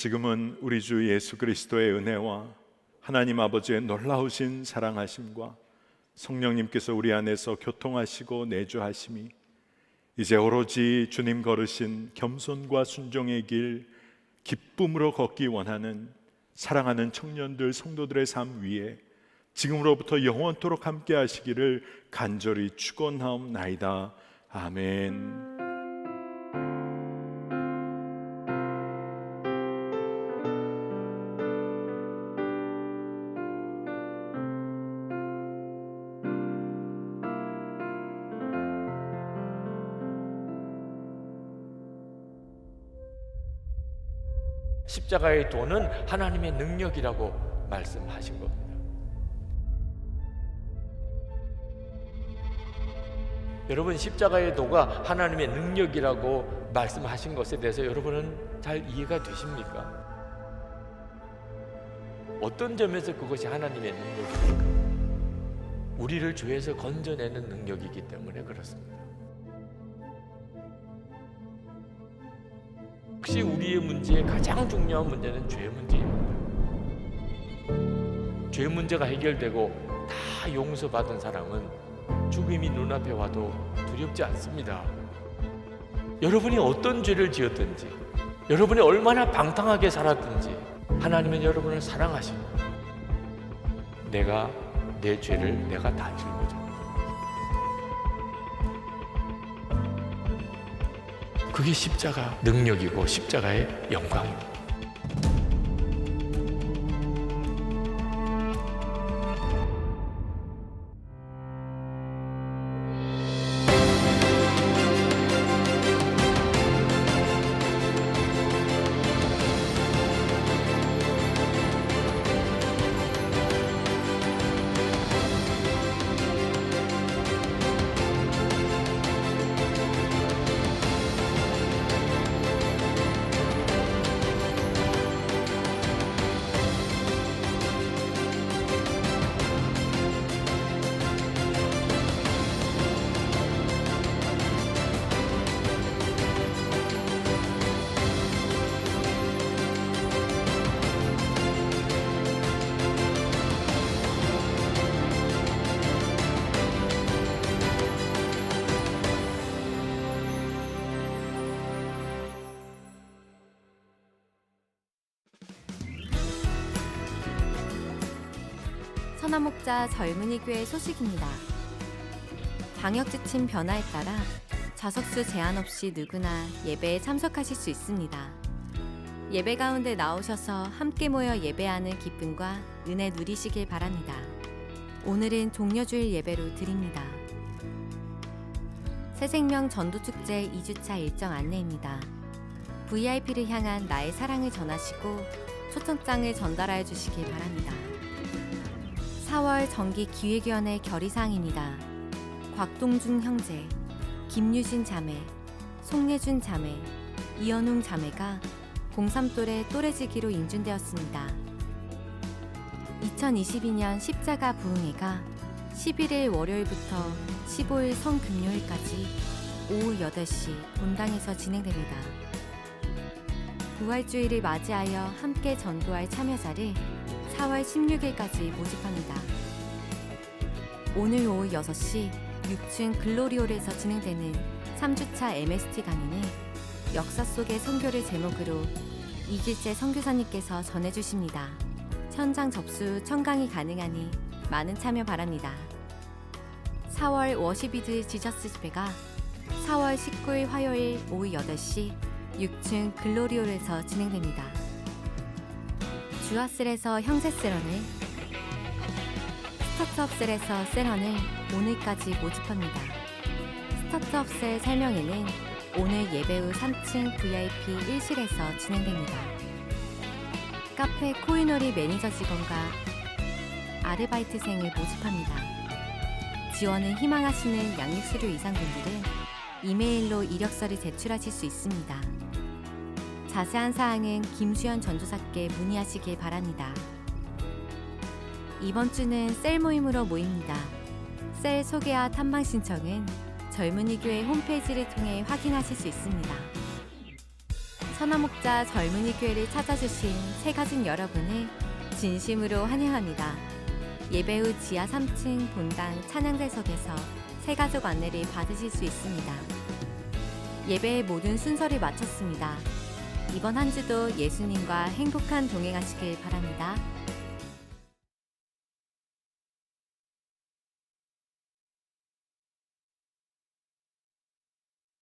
지금은 우리 주 예수 그리스도의 은혜와 하나님 아버지의 놀라우신 사랑하심과 성령님께서 우리 안에서 교통하시고 내주하심이 이제 오로지 주님 걸으신 겸손과 순종의 길, 기쁨으로 걷기 원하는 사랑하는 청년들, 성도들의 삶 위에 지금으로부터 영원토록 함께 하시기를 간절히 축원하옵나이다. 아멘. 십자가의 도는 하나님의 능력이라고 말씀하신 겁니다. 여러분, 십자가의 도가 하나님의 능력이라고 말씀하신 것에 대해서 여러분은 잘 이해가 되십니까? 어떤 점에서 그것이 하나님의 능력입니까? 우리를 죄에서 건져내는 능력이기 때문에 그렇습니다. 혹시 우리의 문제의 가장 중요한 문제는 죄 문제입니다. 죄 문제가 해결되고 다 용서받은 사람은 죽음이 눈앞에 와도 두렵지 않습니다. 여러분이 어떤 죄를 지었든지, 여러분이 얼마나 방탕하게 살았든지 하나님은 여러분을 사랑하십니다. 내가 내 죄를 내가 다 짊어집니다. 그게 십자가 능력이고 십자가의 영광입니다. 서남목자 젊은이 교회 소식입니다. 방역 지침 변화에 따라 좌석수 제한 없이 누구나 예배에 참석하실 수 있습니다. 예배 가운데 나오셔서 함께 모여 예배하는 기쁨과 은혜 누리시길 바랍니다. 오늘은 종려주일 예배로 드립니다. 새생명 전도축제 2주차 일정 안내입니다. VIP를 향한 나의 사랑을 전하시고 초청장을 전달하여 주시길 바랍니다. 4월 정기기획위원회 결의사항입니다. 곽동준 형제, 김유진 자매, 송예준 자매, 이현웅 자매가 03돌의 또래지기로 인준되었습니다. 2022년 십자가 부흥회가 11일 월요일부터 15일 성금요일까지 오후 8시 본당에서 진행됩니다. 부활주일을 맞이하여 함께 전도할 참여자를 4월 16일까지 모집합니다. 오늘 오후 6시 6층 글로리홀에서 진행되는 3주차 MST 강의는 역사 속의 선교를 제목으로 이길재 선교사님께서 전해주십니다. 현장 접수 청강이 가능하니 많은 참여 바랍니다. 4월 워시비드 지저스 집회가 4월 19일 화요일 오후 8시 6층 글로리홀에서 진행됩니다. 주아셀에서 형제 세런을, 스타트업셀에서 세런을 오늘까지 모집합니다. 스타트업셀 설명회는 오늘 예배 후 3층 VIP 1실에서 진행됩니다. 카페 코이놀이 매니저 직원과 아르바이트생을 모집합니다. 지원을 희망하시는 양육수료 이상분들은 이메일로 이력서를 제출하실 수 있습니다. 자세한 사항은 김수현 전도사께 문의하시길 바랍니다. 이번 주는 셀 모임으로 모입니다. 셀 소개와 탐방 신청은 젊은이 교회 홈페이지를 통해 확인하실 수 있습니다. 선화목자 젊은이 교회를 찾아주신 새가족 여러분을 진심으로 환영합니다. 예배 후 지하 3층 본당 찬양대석에서 새가족 안내를 받으실 수 있습니다. 예배의 모든 순서를 마쳤습니다. 이번 한 주도 예수님과 행복한 동행하시길 바랍니다.